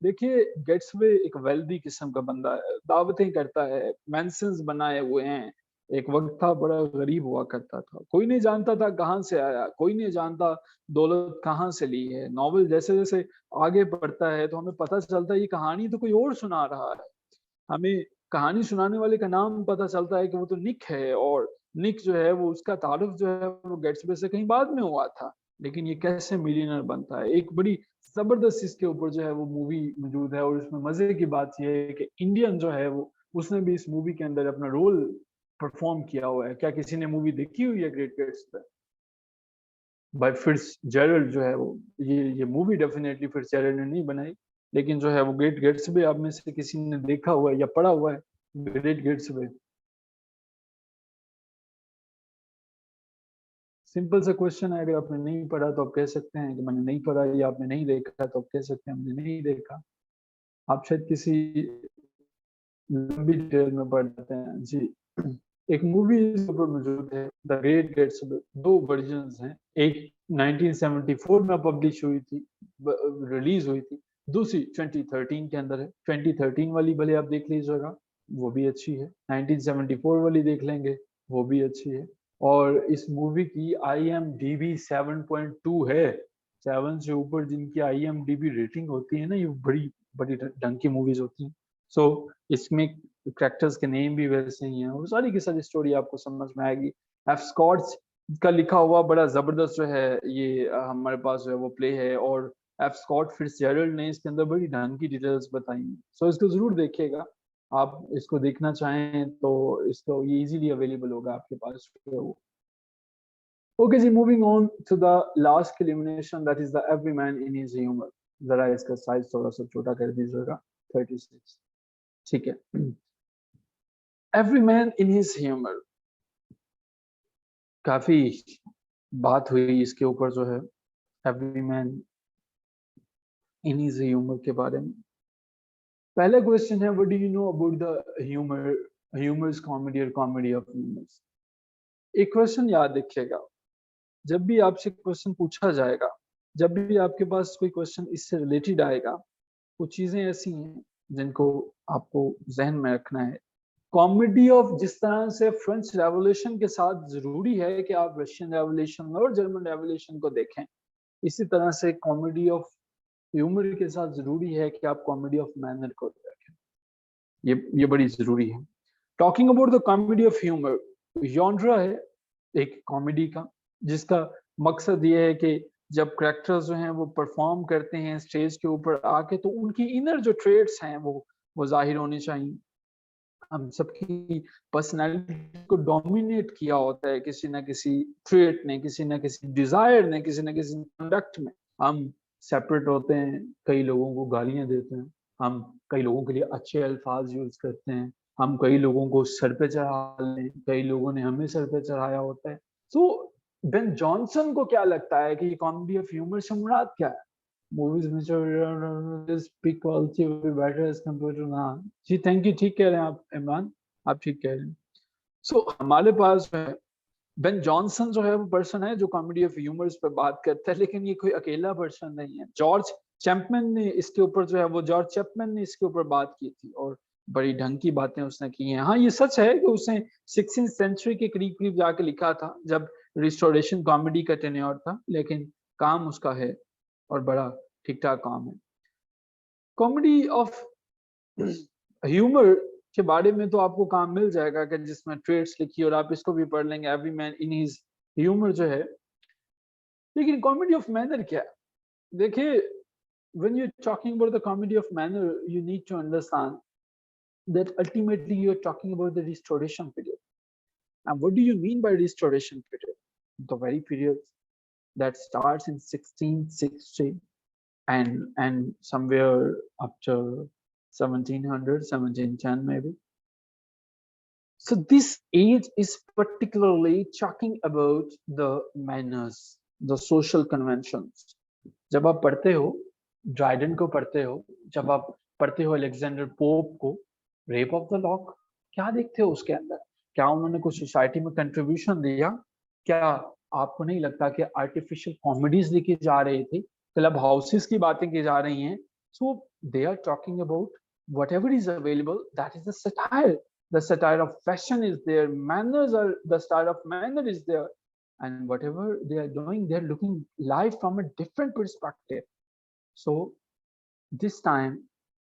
देखिए गेट्सबे एक वेल्दी किस्म का बंदा है, दावतें करता है, मेंशंस बनाए हुए हैं, एक वक्त था बड़ा गरीब हुआ करता था, कोई नहीं जानता था कहाँ से आया, कोई नहीं जानता दौलत कहाँ से ली है। नॉवल जैसे जैसे आगे बढ़ता है तो हमें पता चलता है ये कहानी तो कोई और सुना रहा है। हमें कहानी सुनाने वाले का नाम पता चलता है कि वो तो निक है, और निक जो है वो उसका तारुफ जो है वो गेट्सबे से कहीं बाद में हुआ था। लेकिन ये कैसे मिलियनर बनता है, एक बड़ी जबरदस्त इसके ऊपर जो है वो मूवी मौजूद है। और इसमें मजे की बात ये है कि इंडियन जो है वो उसने भी इस मूवी के अंदर अपना रोल परफॉर्म किया हुआ है। क्या किसी ने मूवी देखी हुई है ग्रेट गेट्सबे बाय फिट्जजेरल्ड जो है वो? ये मूवी डेफिनेटली फिट्जजेरल्ड ने नहीं बनाई, लेकिन जो है वो ग्रेट गेट्सबे आप में से किसी ने देखा हुआ है या पढ़ा हुआ है ग्रेट गेट्सबे? सिंपल सा क्वेश्चन है, अगर आपने नहीं पढ़ा तो आप कह सकते हैं कि मैंने नहीं पढ़ा, या आपने नहीं देखा तो आप कह सकते हैं मैंने नहीं देखा। आप शायद किसी लंबी डिटेल में पढ़ते हैं जी। एक मूवी इस ऊपर मौजूद है द ग्रेट गेट्सबे, दो वर्जन्स हैं। एक 1974 में पब्लिश हुई थी, रिलीज हुई थी। दूसरी 2013 के अंदर है। 2013 वाली भले आप देख लीजिएगा, वो भी अच्छी है। 1974 वाली देख लेंगे, वो भी अच्छी है। और इस मूवी की IMDb 7.2 है। 7 से ऊपर जिनकी IMDb रेटिंग होती है ना, ये बड़ी बड़ी ढंग की मूवीज होती हैं। सो इसमें कैरेक्टर्स के नेम भी वैसे ही हैं, और सारी की सारी स्टोरी आपको समझ में आएगी। एफ स्कॉट्स का लिखा हुआ बड़ा जबरदस्त जो है ये हमारे पास जो है वो प्ले है, और एफ स्कॉट फिट्जजेरल्ड ने इसके अंदर बड़ी ढंग की डिटेल्स बताई हैं। सो इसको जरूर देखिएगा। आप इसको देखना चाहें तो इसको ये इजीली अवेलेबल होगा आपके पास। ओके जी, moving on to the last elimination, that is the every man in his humour. जरा इसका साइज थोड़ा सा छोटा कर दीजिएगा, 36, ठीक है। एवरीमैन इन हिज ह्यूमर, काफी बात हुई इसके ऊपर जो है एवरीमैन इन हिज ह्यूमर के बारे में। पहला क्वेश्चन है, what do you know about the humours comedy और कॉमेडी ऑफ ह्यूमर्स? एक क्वेश्चन याद रखिएगा, जब भी आपसे क्वेश्चन पूछा जाएगा, जब भी आपके पास कोई क्वेश्चन इससे रिलेटेड आएगा, कुछ चीजें ऐसी हैं जिनको आपको जहन में रखना है। कॉमेडी ऑफ, जिस तरह से फ्रेंच रेवोल्यूशन के साथ जरूरी है कि आप रशियन रेवोल्यूशन और जर्मन रेवोल्यूशन को देखें, इसी तरह से कॉमेडी ऑफ ह्यूमर के साथ जरूरी है कि आप कॉमेडी ऑफ मैनर को देखें। ये बड़ी जरूरी है। Talking about the comedy of humour, genre है एक कॉमेडी का, जिसका मकसद ये है कि जब करेक्टर्स जो हैं वो परफॉर्म करते हैं स्टेज के ऊपर आके, तो उनकी इनर जो ट्रेड्स हैं वो जाहिर होनी चाहिए। हम सबकी पर्सनालिटी को डोमिनेट किया होता है किसी ना किसी ट्रेट ने, किसी ना किसी डिजायर ने, किसी ना किसी कंडक्ट में। हम सेपरेट होते हैं, कई लोगों को गालियां देते हैं, हम कई लोगों के लिए अच्छे अल्फाज यूज करते हैं, हम कई लोगों को सर पे चढ़ा लें, कई लोगों ने हमें सर पे चढ़ाया होता है। तो बेन जॉनसन को क्या लगता है कि कॉमेडी ऑफ ह्यूमर से मुराद क्या है? मूवीज में speak quality will be better as compared to now। जी थैंक यू, ठीक कह रहे हैं आप इमरान, आप ठीक कह रहे हैं। सो हमारे पास जो है बेन जॉनसन जो है वो पर्सन है जो कॉमेडी ऑफ ह्यूमर्स पर बात करता है, लेकिन ये कोई अकेला पर्सन नहीं है। जॉर्ज चैपमैन ने इसके ऊपर जो है वो जॉर्ज चैपमैन ने इसके ऊपर बात की थी, और बड़ी ढंग की बातें उसने की हैं। हाँ, ये सच है कि उसने 16th सेंचुरी के करीब करीब जाके लिखा था, जब रिस्टोरेशन कॉमेडी का टेन्योर था, लेकिन काम उसका है और बड़ा ठीक ठाक काम है। कॉमेडी ऑफ ह्यूमर के बारे में तो आपको काम मिल जाएगा कि जिसमें ट्रेड्स लिखी, और आप इसको भी पढ़ लेंगे, every man in his humour जो है। लेकिन कॉमेडी ऑफ मैनर क्या है? देखिए, when you're talking about the comedy of manner, you need to understand that ultimately you're talking about the restoration period. And what do you mean by restoration period? The very period that starts in 1660 and somewhere up to 1700, 1710 maybe. So this age is particularly talking about the manners, the social conventions. जब आप पढ़ते हो Dryden को, पढ़ते हो, जब आप पढ़ते हो अलेक्जेंडर पोप को, रेप ऑफ द लॉक, क्या देखते हो उसके अंदर? क्या उन्होंने कुछ सोसाइटी में कंट्रीब्यूशन दिया? क्या आपको नहीं लगता कि आर्टिफिशियल कॉमेडीज लिखी जा रही थी, क्लब हाउसेस की बातें की जा रही हैं? So they are talking about whatever is available, that is the satire. the satire of fashion is there, manners are, the style of manner is there, and whatever they are doing, they're looking life from a different perspective. So this time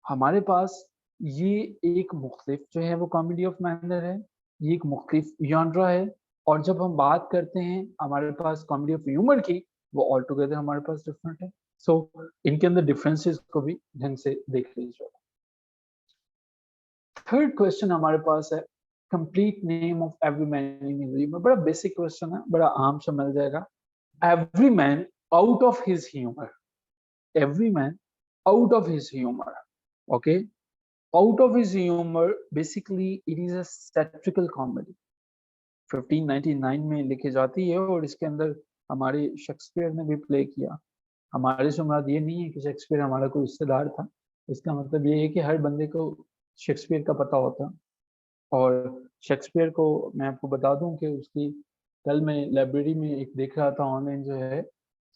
हमारे पास ये एक मुख्तलिफ जो है वो comedy of manner है, ये एक मुख्तलिफ जॉनरा है, और जब हम बात करते हैं हमारे पास कॉमेडी ऑफ ह्यूमर की, वो ऑल टुगेदर हमारे पास डिफरेंट है। सो इनके अंदर डिफरेंसेस को भी ढंग से देख लीजिए। थर्ड क्वेश्चन हमारे पास है complete name of every man in his humour. बड़ा बेसिक क्वेश्चन है, बड़ा आम सा मिल जाएगा। Every man out of his humour, every man out of his humor, okay, out of his humor, basically it is a satirical comedy। 1599 में लिखी जाती है और इसके अंदर हमारे शेक्सपियर ने भी प्ले किया। हमारे से मुराद ये नहीं है कि शेक्सपियर हमारा कोई रिश्तेदार था, इसका मतलब ये है कि हर बंदे को शेक्सपियर का पता होता। और शेक्सपियर को मैं आपको बता दूं कि उसकी कल मैं लाइब्रेरी में एक देख रहा था ऑनलाइन जो है,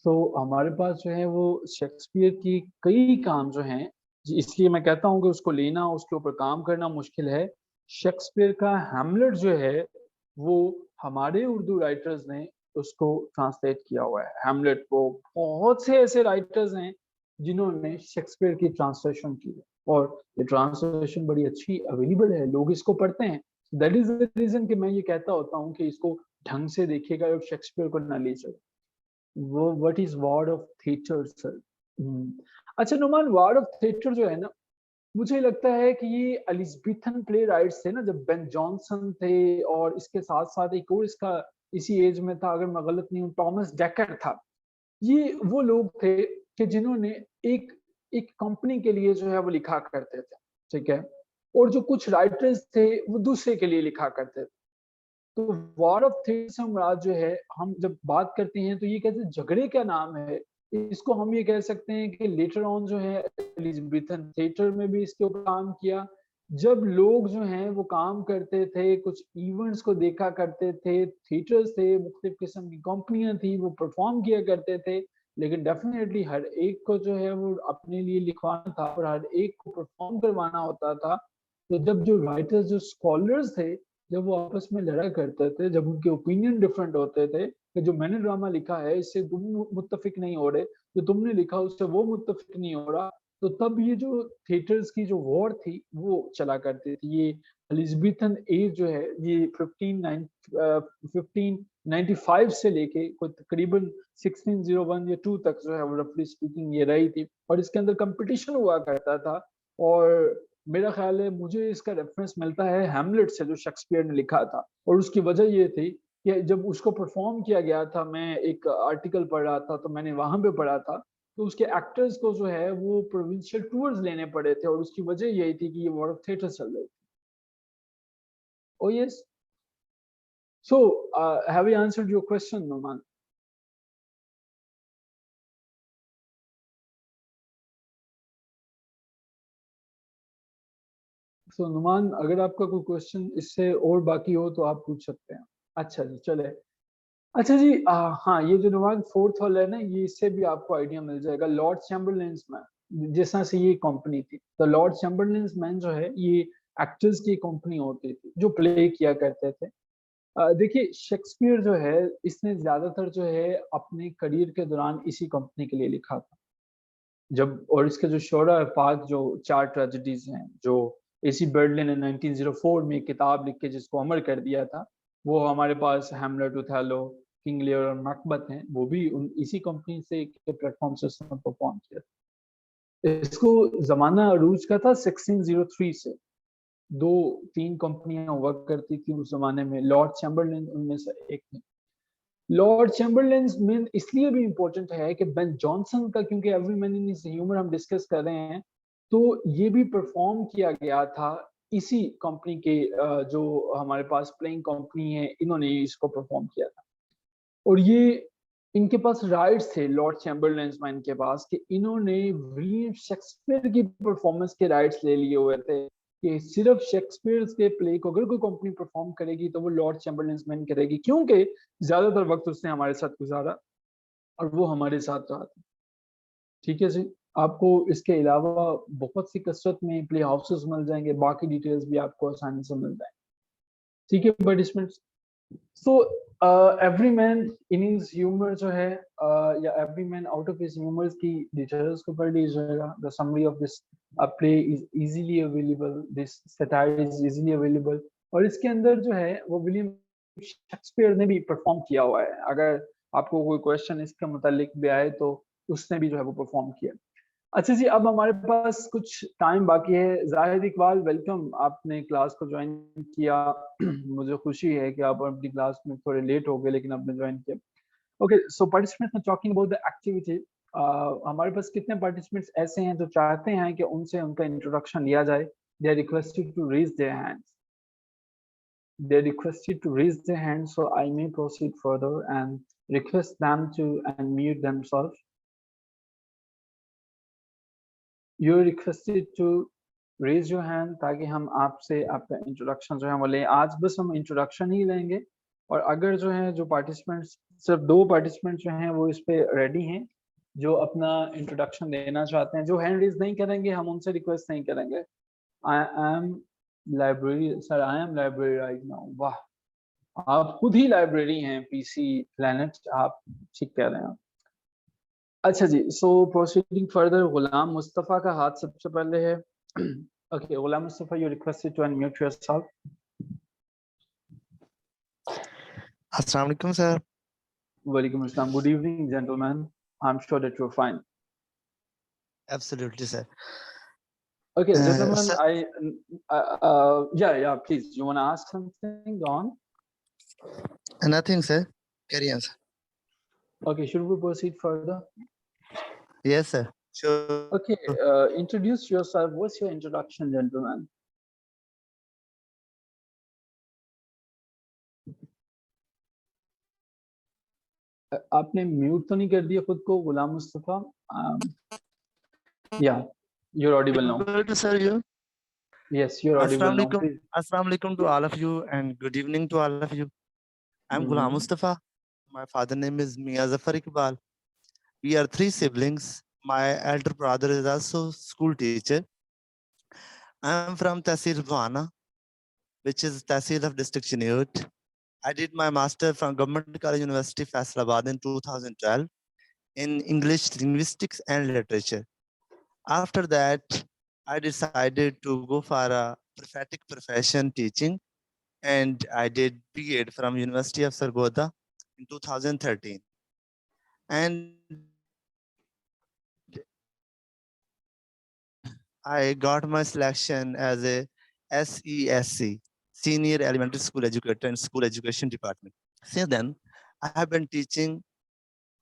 तो हमारे पास जो है वो शेक्सपियर की कई काम जो हैं, इसलिए मैं कहता हूँ कि उसको लेना, उसके ऊपर काम करना मुश्किल है। शेक्सपियर का हैमलेट जो है वो हमारे उर्दू राइटर्स ने उसको ट्रांसलेट किया हुआ है। हैमलेट को बहुत से ऐसे राइटर्स हैं जिन्होंने शेक्सपियर की ट्रांसलेशन की है, और ये ट्रांसलेशन बड़ी अच्छी अवेलेबल है, लोग इसको पढ़ते हैं। दैट इज द रीजन कि मैं ये कहता होता हूँ कि इसको ढंग से देखिएगा और शेक्सपियर को ना लीजिएगा। वो what is ward of theatre sir? अच्छा नुमान, वार्ड ऑफ थिएटर जो है ना, मुझे लगता है कि ये एलिज़ाबेथन प्ले राइट्स थे ना, जब बेन जॉनसन थे, और इसके साथ साथ एक और इसका इसी एज में था, अगर मैं गलत नहीं हूँ, टॉमस डेकर था। ये वो लोग थे कि जिन्होंने एक एक कंपनी के लिए जो है वो लिखा करते थे, ठीक है, और जो कुछ राइटर्स थे वो दूसरे के लिए लिखा करते थे। तो वॉर ऑफ थिएटर जो है, हम जब बात करते हैं तो ये कैसे झगड़े का नाम है, इसको हम ये कह सकते हैं कि लेटर ऑन जो है एलिज़ाबेथन थिएटर में भी इसके ऊपर काम किया। जब लोग जो हैं वो काम करते थे, कुछ इवेंट्स को देखा करते थे, थिएटर्स थे, मुख्तलिफ किस्म की कंपनियां थी, वो परफॉर्म किया करते थे, लेकिन डेफिनेटली हर एक को जो है वो अपने लिए लिखवाना था और हर एक को परफॉर्म करवाना होता था। तो जब जो राइटर्स, जो स्कॉलर्स थे, जब वो आपस में लड़ा करते थे, जब उनके ओपिनियन डिफरेंट होते थे कि जो मैंने ड्रामा लिखा है इससे तुम मुत्तफिक नहीं हो रहे, जो तुमने लिखा उससे वो मुत्तफिक नहीं हो रहा, तो तब ये जो थिएटर्स की जो वॉर थी वो चला करती थी। ये एलिज़ाबेथन एज जो है ये 1595 से लेके कोई तकरीबन 1601 या 2 तक जो है वो रफली स्पीकिंग ये रही थी, और इसके अंदर कंपटीशन हुआ करता था। और मेरा ख्याल है मुझे इसका रेफरेंस मिलता है हैमलेट से, जो शेक्सपियर ने लिखा था, और उसकी वजह ये थी कि जब उसको परफॉर्म किया गया था, मैं एक आर्टिकल पढ़ रहा था तो मैंने वहां पे पढ़ा था, तो उसके एक्टर्स को जो है वो प्रोविंशियल टूर्स लेने पड़े थे, और उसकी वजह यही थी कि ये वॉर ऑफ थिएटर चल रही थी। Oh yes. So, have you answered your question, Numan? So, Numan, अगर आपका कोई क्वेश्चन इससे और बाकी हो तो आप पूछ सकते हैं। अच्छा जी, चले। अच्छा जी, हाँ, ये जो नुमान फोर्थ वाला है ना, ये इससे भी आपको आइडिया मिल जाएगा। लॉर्ड चैम्बरलेन्स मैन, जिस तरह से ये कंपनी थी, तो लॉर्ड चैम्बरलेन्स मैन जो है ये एक्टर्स की कंपनी होती थी जो प्ले किया करते थे। देखिए, शेक्सपियर जो है इसने ज्यादातर जो है अपने करियर के दौरान इसी कंपनी के लिए लिखा था। जब, और इसके जो शोरा अफाक जो 4 ट्रेजेडीज हैं, जो एसी बर्डलिन ने 1904 में किताब लिख के जिसको अमर कर दिया था, वो हमारे पास हैमलेट, ओथेलो, किंग लियर और मैकबेथ हैं, वो भी इसी कंपनी से के प्लेटफॉर्म से उसने परफॉर्म किया था। इसको जमाना अरूज का था 1603 से। 2-3 कंपनियां हुआ करती थी उस जमाने में, लॉर्ड चैम्बरलिन उनमें से एक थे। लॉर्ड चैम्बरलेन्स में इसलिए भी इंपॉर्टेंट है कि बेन जॉनसन का, क्योंकि every man in his humour हम डिस्कस कर रहे हैं, तो ये भी परफॉर्म किया गया था इसी कंपनी के, जो हमारे पास प्लेइंग कंपनी है, इन्होंने इसको परफॉर्म किया था। और ये इनके पास राइट्स थे लॉर्ड चैम्बरलेन्स मैन के पास कि इन्होंने विलियम शेक्सपियर की परफॉर्मेंस के राइट्स ले लिए हुए थे कि सिर्फ शेक्सपियर के प्ले को अगर कोई कंपनी परफॉर्म करेगी तो वो लॉर्ड चैम्बरलेन्स मैन करेगी, क्योंकि ज्यादातर वक्त उसने हमारे साथ गुजारा और वो हमारे साथ रहा था। ठीक है जी, आपको इसके अलावा बहुत सी कसरत में प्ले हाउसेस मिल जाएंगे, बाकी डिटेल्स भी आपको आसानी से मिल जाएंगे। ठीक है participants. So every man in his humor जो है या every man out of his humors की details को पढ़ लीजिएगा. The summary of this play is easily available. This satire is easily available. और इसके अंदर जो है वो विलियम शेक्सपियर ने भी परफॉर्म किया हुआ है. अगर आपको कोई क्वेश्चन इसके मुतालिक भी आए तो उसने भी जो है वो परफॉर्म किया. अच्छा जी, अब हमारे पास कुछ टाइम बाकी है. जाहिद इकबाल, वेलकम, आपने क्लास को ज्वाइन किया. मुझे खुशी है कि आप अपनी क्लास में थोड़े लेट हो गए लेकिन आपने ज्वाइन किया. Okay, so participants talking about the activity. हमारे पास कितने पार्टिसिपेंट्स ऐसे हैं जो चाहते हैं कि उनसे उनका इंट्रोडक्शन लिया जाए? They are requested to raise their hands. They are requested to raise their hands, so I may proceed further and request them to unmute themselves. You are requested to raise your hand ताकि हम आपसे आपका introduction जो है वो लें. आज बस हम इंट्रोडक्शन ही लेंगे और अगर जो है जो पार्टिसिपेंट्स, सिर्फ 2 पार्टिसिपेंट्स जो हैं वो इस पे रेडी हैं जो अपना इंट्रोडक्शन देना चाहते हैं. जो हैंड रेज नहीं करेंगे हम उनसे रिक्वेस्ट नहीं करेंगे. I am library sir, I am library right now. वाह, आप खुद ही लाइब्रेरी हैं. पीसी प्लैनेट, आप ठीक कह रहे हैं. अच्छा जी, so proceeding further, Ghulam Mustafa का हाथ सबसे पहले है. Okay, Ghulam Mustafa, you requested to unmute yourself. अस्सलाम वालेकुम सर. वालेकुम अस्सलाम. Good evening gentleman. I am sure that you are fine. Absolutely sir. Okay, gentlemen, sir, yeah, please, you want to ask something? Go on. Nothing sir. Carry on sir. Okay, should we proceed further? Yes sir. Sure. Okay, introduce yourself. What's your introduction, gentlemen? आपने mute तो नहीं कर दिया खुद को, Ghulam Mustafa? Yeah, you're audible now. Good sir, you. Yes, you're audible now. Please. Assalamu alaikum to all of you and good evening to all of you. I'm Ghulam Mustafa. My father name is Mia Zafar Iqbal. We are 3 siblings. My elder brother is also school teacher. I'm from Tehsil Bhuana, which is Tehsil of District Chinut. I did my master from Government College University, Faisalabad in 2012 in English, Linguistics and Literature. After that, I decided to go for a prophetic profession teaching, and I did B.Ed from University of Sargodha in 2013. And I got my selection as a SESC, Senior Elementary School Educator in School Education Department. Since then, I have been teaching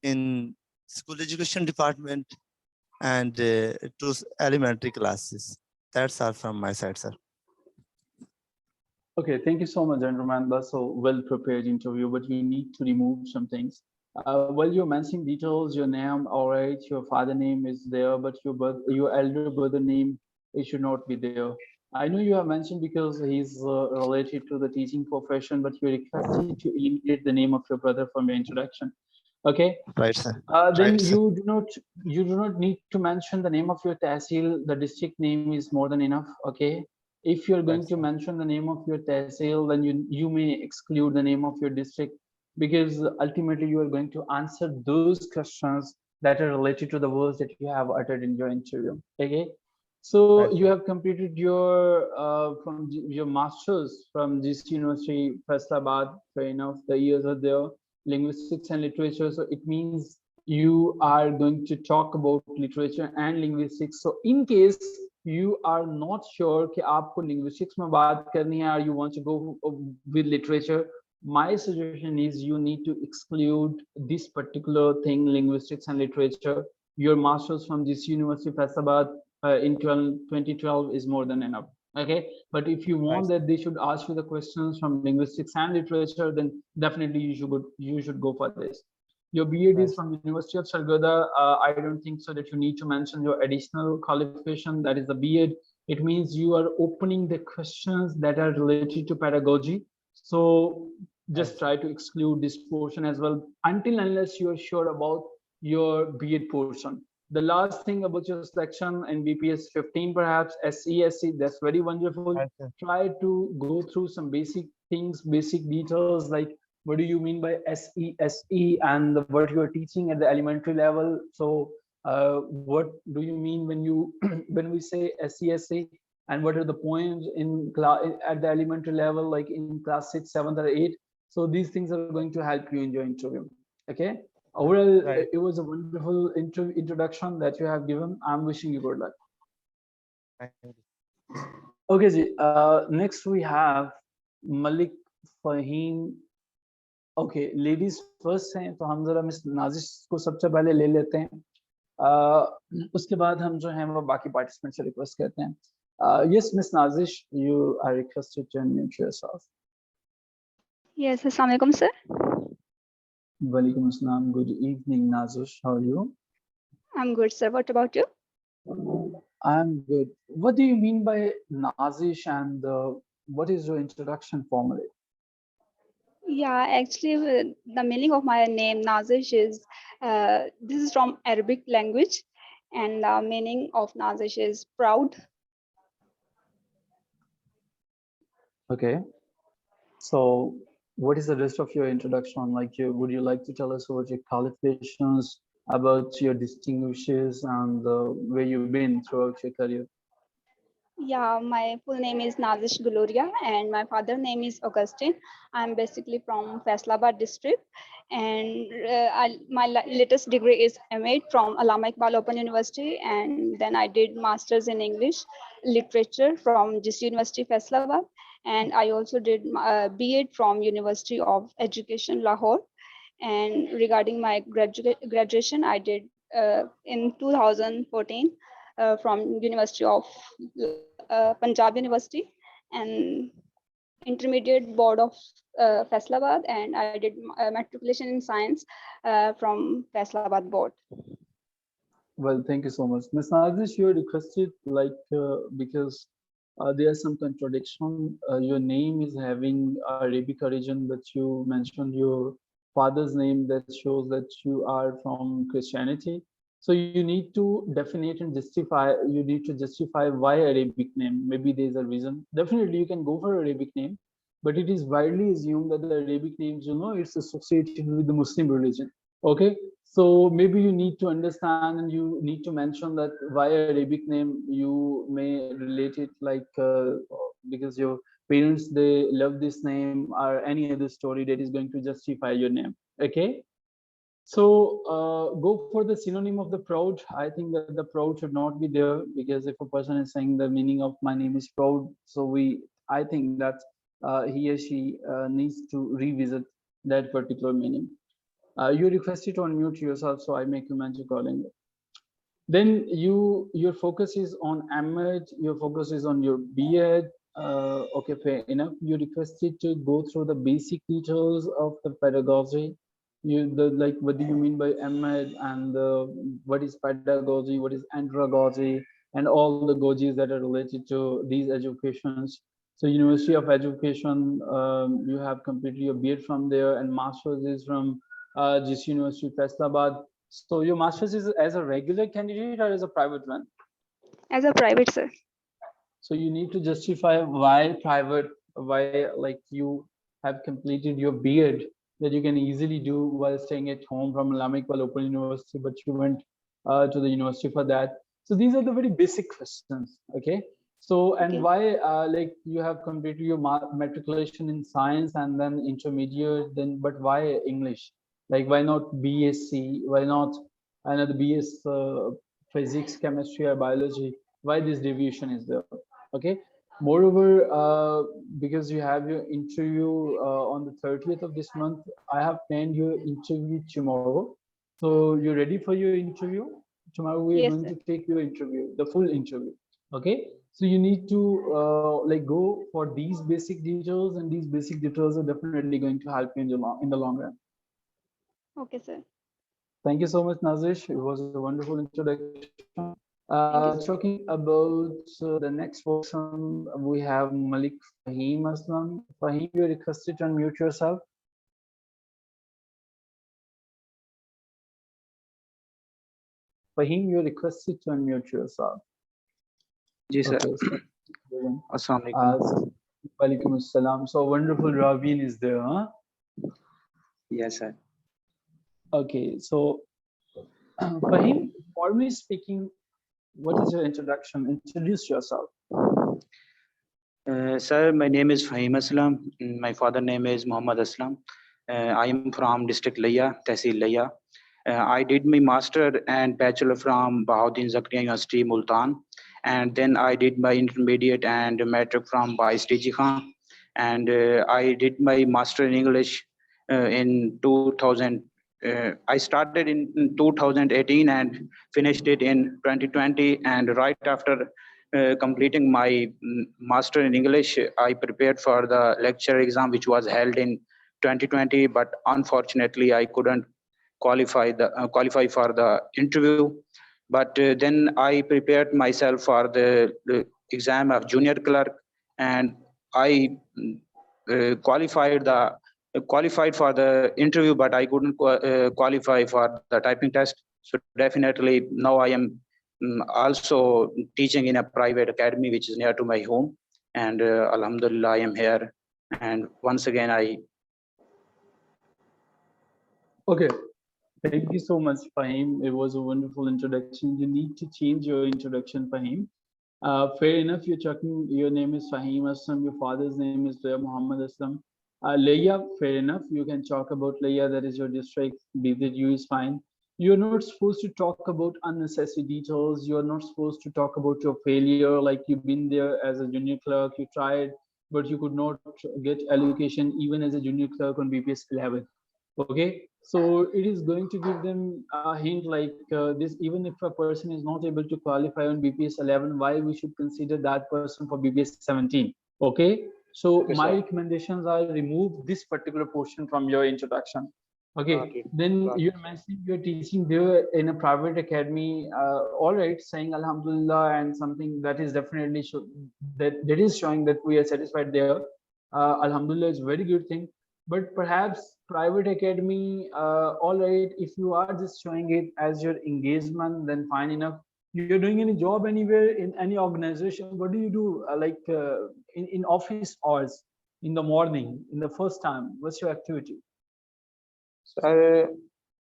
in School Education Department and to elementary classes. That's all from my side, sir. Okay, thank you so much, gentlemen. That's a well-prepared interview, but we need to remove some things. While you're mentioning details, your name, all right, your father name is there, but your elder brother name, it should not be there. I know you have mentioned because he's related to the teaching profession, but you're requested to eliminate the name of your brother from your introduction. Okay. Right, sir. Then Right, you do not need to mention the name of your tehsil. The district name is more than enough. Okay. If you're going to mention the name of your tehsil, then you may exclude the name of your district, because ultimately you are going to answer those questions that are related to the words that you have uttered in your interview. Okay. So you have completed your from your masters from GC University, Faisalabad. Fair enough. The years are there. Linguistics and literature. So it means you are going to talk about literature and linguistics. So in case you are not sure कि आपको linguistics में बात करनी है, or you want to go with literature, my suggestion is you need to exclude this particular thing, linguistics and literature. Your masters from this University Faisalabad in 2012 is more than enough. Okay, but if you want that they should ask you the questions from linguistics and literature, then definitely you should go for this. Your B.Ed is from University of Sargodha. I don't think so that you need to mention your additional qualification, that is the B.Ed. It means you are opening the questions that are related to pedagogy. So just try to exclude this portion as well, until unless you are sure about your B.Ed portion. The last thing about your selection in BPS 15, perhaps SESC, that's very wonderful. Try to go through some basic things, basic details, like what do you mean by SESE and what you are teaching at the elementary level. So what do you mean when you when we say SESE, and what are the points in class at the elementary level, like in class 6, 7, or 8. So these things are going to help you in your interview. Okay. Overall, Right. it was a wonderful introduction that you have given. I'm wishing you good luck. Thank you. Okay, ji. Next we have Malik Fahim. Okay, ladies first हैं, तो हम जरा miss Nazish को सबसे पहले ले लेते हैं. उसके बाद हम जो हैं वो बाकी पार्टिसिपेंट से रिक्वेस्ट करते हैं. Yes, Miss Nazish, you are requested to unmute yourself. Yes, Assalamu alaikum, sir. Walaikum assalam. Good evening, Nazish. How are you? I'm good, sir. What about you? I'm good. What do you mean by Nazish, and what is your introduction formally? Yeah, actually, the meaning of my name Nazish is this is from Arabic language, and the meaning of Nazish is proud. Okay. So, what is the rest of your introduction? Like, would you like to tell us about your qualifications, about your distinguishes, and where you've been throughout your career? Yeah, my full name is Nazish Gloria, and my father name is Augustine. I'm basically from Faisalabad district, and my latest degree is MA from Allama Iqbal Open University, and then I did masters in English literature from GC University Faisalabad, and I also did B.Ed from University of Education Lahore. And regarding my graduation, I did in 2014 from University of Punjab University, and intermediate board of Faisalabad, and I did matriculation in science from Faisalabad board. Well, thank you so much. Ms. Nazish, you're requested, like, because there are some contradiction. Your name is having Arabic origin, but you mentioned your father's name that shows that you are from Christianity. So you need to definite and justify, you need to justify why Arabic name. Maybe there's a reason. Definitely you can go for Arabic name, but it is widely assumed that the Arabic names, it's associated with the Muslim religion. Okay. So maybe you need to understand, and you need to mention that why Arabic name. You may relate it like because your parents, they love this name, or any other story that is going to justify your name. Okay. So go for the synonym of the proud. I think that the proud should not be there, because if a person is saying the meaning of my name is proud, so I think that he or she needs to revisit that particular meaning. You're requested to unmute yourself, so I make you mention accordingly. Then your focus is on MAd, your focus is on your B.Ed. Okay, fair enough. You're requested to go through the basic details of the pedagogy. Like, what do you mean by MAd, and what is pedagogy, what is andragogy, and all the gojis that are related to these educations. So University of Education, you have completed your B.Ed from there, and master's is from GC University Faisalabad. So your master's is as a regular candidate or as a private one? As a private, sir. So you need to justify why private, why like you have completed your B.Ed that you can easily do while staying at home from Allama Iqbal Open University, but you went to the university for that. So these are the very basic questions. Okay. So, and Okay. why like you have completed your matriculation in science and then intermediate, then but why English? Like, why not BSc? Why not another BS physics, chemistry, or biology? Why this deviation is there? Okay. Moreover, because you have your interview on the 30th of this month, I have planned your interview tomorrow. So you're ready for your interview? Tomorrow we are Yes, going sir. to take your interview, the full interview. Okay. So you need to like go for these basic details, and these basic details are definitely going to help you in the long run. Okay, sir. Thank you so much, Nazish. It was a wonderful introduction. Thank you, sir. Talking about the next person, we have Malik Fahim Aslam. Fahim, you're requested to unmute yourself. Fahim, you're requested to unmute yourself. जी sir Okay, so, अस्सलाम वालेकुम Walaikum assalam. So wonderful Raveen is there, huh? Yes, sir. Okay, so Fahim, formally speaking, what is your introduction? Introduce yourself. Sir, my name is Fahim Aslam. My father name is Muhammad Aslam. I am from district Laya, Tehsil Laya. I did my master and bachelor from Bahauddin Zakaria University, Multan. And then I did my intermediate and metric from Bais Tiji Khan. And I did my master in English in 2000. I started in 2018 and finished it in 2020. And right after completing my master in English, I prepared for the lecture exam, which was held in 2020. But unfortunately, I couldn't qualify for the interview. But then I prepared myself for the exam of junior clerk, and I qualified for the interview, but I couldn't qualify for the typing test. So definitely now I am also teaching in a private academy which is near to my home, and Alhamdulillah I am here. And once again Okay, thank you so much, Fahim. It was a wonderful introduction. You need to change your introduction, Fahim. Fair enough, you're talking, your name is Fahim Aslam, your father's name is Muhammad Aslam. Laya, fair enough, you can talk about Laya, that is your district, BZU is fine. You're not supposed to talk about unnecessary details. You're not supposed to talk about your failure, like you've been there as a junior clerk, you tried, but you could not get allocation even as a junior clerk on BPS 11. Okay, so it is going to give them a hint like this, even if a person is not able to qualify on BPS 11, why we should consider that person for BPS 17. Okay, so Okay, my sir. recommendations are remove this particular portion from your introduction. Okay, then you're mentioning you're teaching there in a private academy. All right, saying Alhamdulillah and something that is definitely that is showing that we are satisfied there. Alhamdulillah is a very good thing. But perhaps private academy, all right, if you are just showing it as your engagement, then fine enough. You're doing any job anywhere in any organization, what do you do in office hours, in the morning, in the first time? What's your activity? So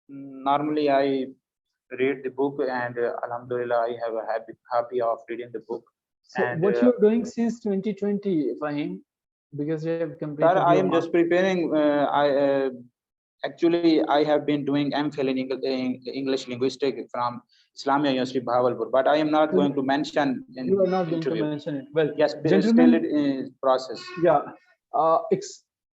normally I read the book, and Alhamdulillah I have a happy of reading the book. So and what you're doing since 2020, Fahim, because you have completed sir, I your am just preparing. Actually, I have been doing MPhil in English linguistics from Islamia University, Bahawalpur, but I am not going to mention in you are not going to interview. mention it. Well, Yes, gentlemen, still it is process. yeah.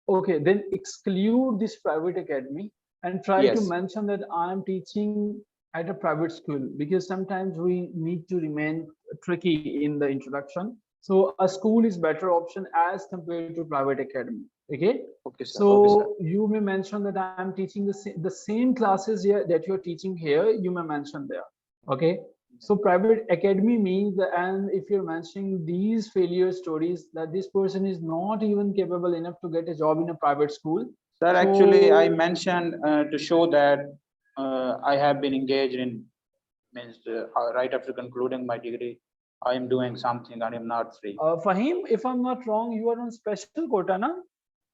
Okay, then exclude this private academy and try to Yes. mention that I am teaching at a private school, because sometimes we need to remain tricky in the introduction. So a school is better option as compared to private academy. Okay. Okay, sir. So Okay, sir. you may mention that I am teaching the same classes here that you're teaching here. You may mention there. Okay. So private academy means, and if you're mentioning these failure stories, that this person is not even capable enough to get a job in a private school. Sir, actually, I mentioned to show that I have been engaged in, means right after concluding my degree, I am doing something. I am not free. Fahim, if I'm not wrong, you are on special quota, na?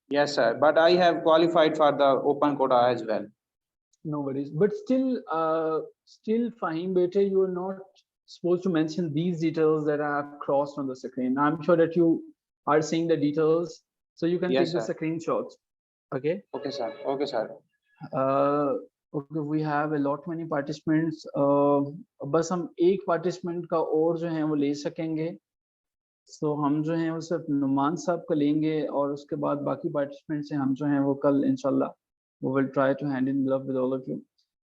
Yes, sir. But I have qualified for the open quota as well. No worries. But still, Fahim, beta, you are not supposed to mention these details that I have crossed on the screen. I'm sure that you are seeing the details, so you can Yes, take the sir. screenshots. Okay. Okay, sir. Okay, sir. Okay, we have a lot many participants. बस हम एक participant का और जो है वो ले सकेंगे. So हम जो हैं वो सिर्फ नुमान साहब का लेंगे, और उसके बाद बाकी participants से हम जो हैं वो कल इंशाल्लाह we will try to hand in glove with all of you.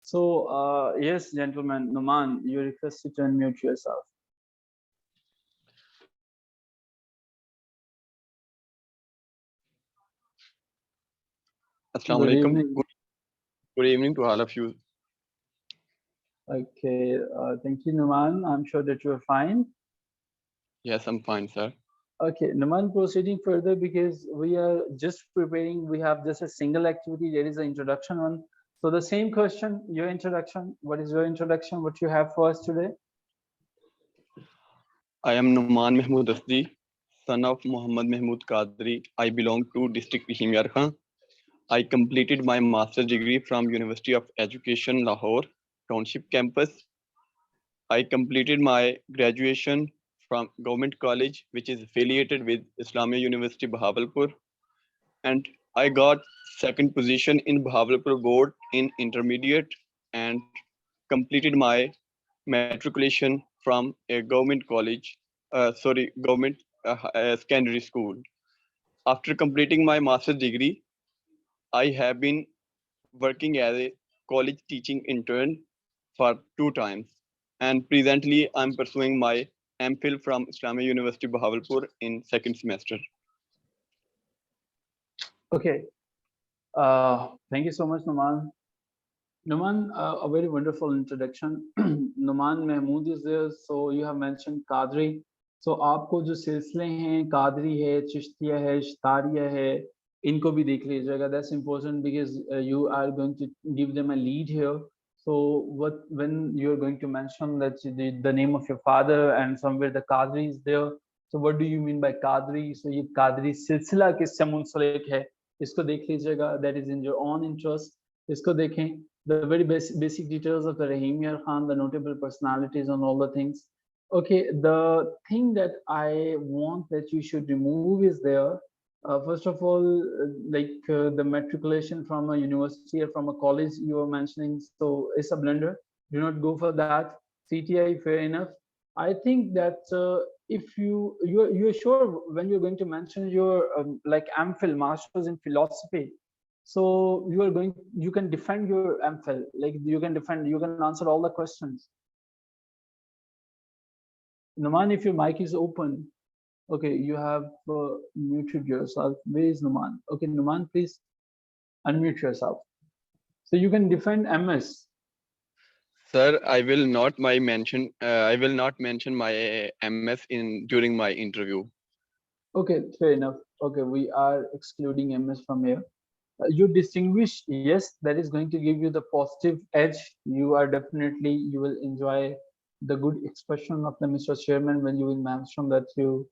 So yes, gentlemen, Numan, you're requested to unmute yourself. Assalamu Good alaikum. evening. Good evening to all of you. Okay, thank you, Numan. I'm sure that you're fine. Yes, I'm fine, sir. Okay, Numan, proceeding further, because we are just preparing, we have just a single activity, there is an introduction one. So the same question, your introduction, what is your introduction, what you have for us today? I am Numan Mahmood Asdi, son of Muhammad Mahmood Qadri. I belong to district Himyar Khan. I completed my master's degree from University of Education, Lahore, Township campus. I completed my graduation from Government College, which is affiliated with Islamia University, Bahawalpur. And I got second position in Bahawalpur board in intermediate and completed my matriculation from a government college, government secondary school. After completing my master's degree, I have been working as a college teaching intern for 2 times. And presently I'm pursuing my MPhil from Islamia University, Bahawalpur in 2nd semester. Okay. Thank you so much, Numan. Numan, a very wonderful introduction. Numan Mahmood is there, so you have mentioned Qadri. So आपको जो सिलसिले हैं कादरी है, चिश्तिया है, शतारिया है, इनको भी देख लीजिएगा. That's important because you are going to give them a lead here. So when you're going to mention that the name of your father and somewhere the Qadri is there, so what do you mean by Qadri? So ये Qadri सिलसिला किससे मुंसलिक है, इसको देख लीजिएगा. That is in your own interest. इसको देखें. The very basic details of the Rahim Yar Khan, the notable personalities and all the things. Okay, the thing that I want that you should remove is there. First of all, the matriculation from a university or from a college you were mentioning, so it's a blunder. Do not go for that. CTI, fair enough. I think that if you're sure when you're going to mention your like MPhil, Masters in Philosophy, so you can defend your MPhil, like you can answer all the questions. Numan, if your mic is open, okay, you have muted yourself. Where is Numan? Okay, Numan, please unmute yourself. So you can defend MS. Sir, I will not mention my MS during my interview. Okay, fair enough. Okay, we are excluding MS from here. You distinguish, yes, that is going to give you the positive edge. You will enjoy the good expression of the Mr. Chairman when you will mention that you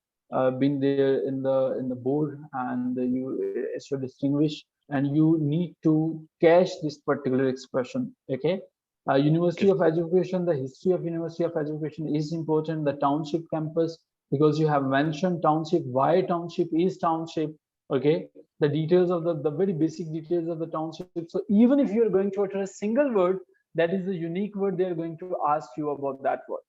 been there in the board and you so distinguish, and you need to catch this particular expression. Okay. University of Education, the history of University of Education is important. The township campus, because you have mentioned township, why township is township. Okay, the details of the very basic details of the township. So even if you're going to utter a single word, that is the unique word they're going to ask you about that word.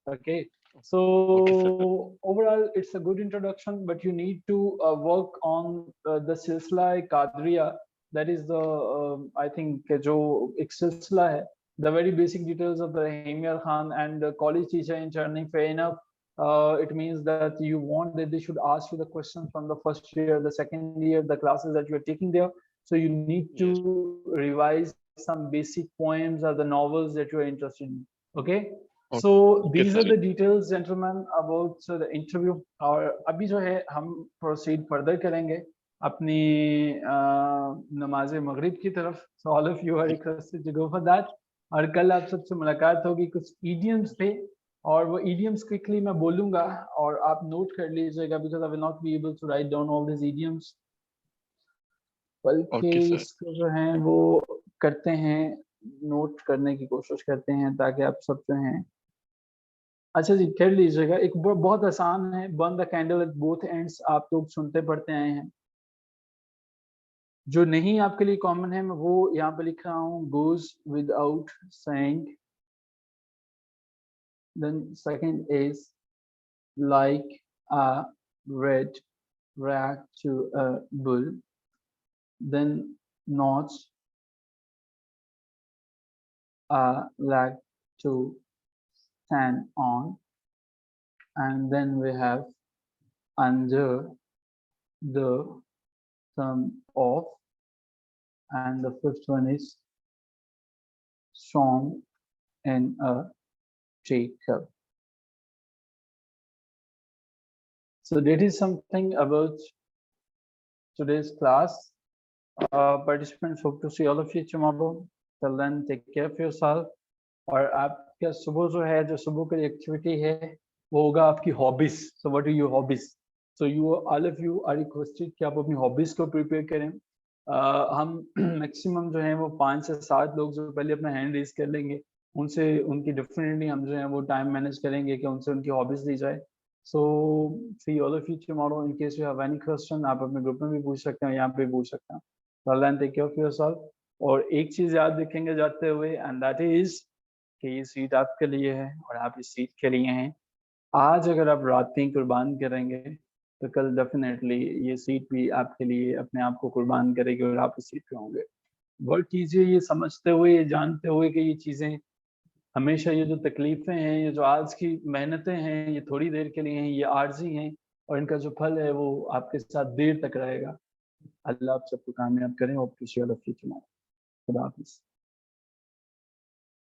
Okay, so overall it's a good introduction, but you need to work on the silsila Qadriya. That is the I think jo ek silsila hai, the very basic details of the Rahim Yar Khan and the college teacher interning, fair enough. It means that you want that they should ask you the questions from the first year, the second year, the classes that you're taking there. So you need to revise some basic poems or the novels that you're interested in. Okay. So these are the details, gentlemen, about the interview. और अभी जो है हम proceed further करेंगे अपनी नमाज मगरिब की तरफ. So all of you are requested to go for that. और कल आप सबसे मुलाकात होगी. कुछ idioms थे और वो idioms quickly मैं बोलूँगा और आप note कर लीजिएगा, because I will not be able to write down all these idioms. बल्कि इसको जो है वो करते हैं, नोट करने की कोशिश करते हैं ताकि आप सब जो हैं. अच्छा जी, कर लीजिएगा. एक बहुत आसान है, burn the candle at both ends. आप लोग सुनते पढ़ते आए हैं. जो नहीं आपके लिए कॉमन है मैं वो यहाँ पे लिख रहा हूँ, goes without saying. Then second is like a red rag to a bull. Then not a leg to stand on. And then we have under the thumb of. And the fifth one is strong in a teacup. So that is something about today's class. Participants, hope to see all of you tomorrow. Till then, take care of yourself. और आपका सुबह जो है, जो सुबह की activity है वो होगा आपकी hobbies. So what are your hobbies? So you all of you are requested कि आप अपनी हॉबीज को प्रिपेयर करें। हम मैक्सिमम जो है वो 5 से 7 लोग जो पहले अपना हैंड रेज कर लेंगे, उनसे उनकी डेफिनेटली हम जो है वो टाइम मैनेज करेंगे कि उनसे उनकी हॉबीज ली जाए। So see all of you tomorrow, in case you have any question आप अपने ग्रुप में भी पूछ सकते हैं, यहाँ पे भी पूछ सकते हैं। अल्लाह टेक केयर ऑफ योरसेल्फ। और एक चीज याद रखेंगे जाते हुए, एंड दैट इज कि ये सीट आपके लिए है और आप इस सीट के लिए हैं। आज अगर आप रातें कुर्बान करेंगे तो कल डेफिनेटली ये सीट भी आपके लिए अपने आप को कुर्बान करेगी और आप इस सीट पे होंगे। वर्क कीजिए ये समझते हुए, ये जानते हुए कि ये चीज़ें हमेशा, ये जो तकलीफ़ें हैं, ये जो आज की मेहनतें हैं, ये थोड़ी देर के लिए हैं, ये आर्जी हैं और इनका जो फल है वो आपके साथ देर तक रहेगा। अल्लाह आप सबको कामयाब करें और खुशी खुदा हाफिज़।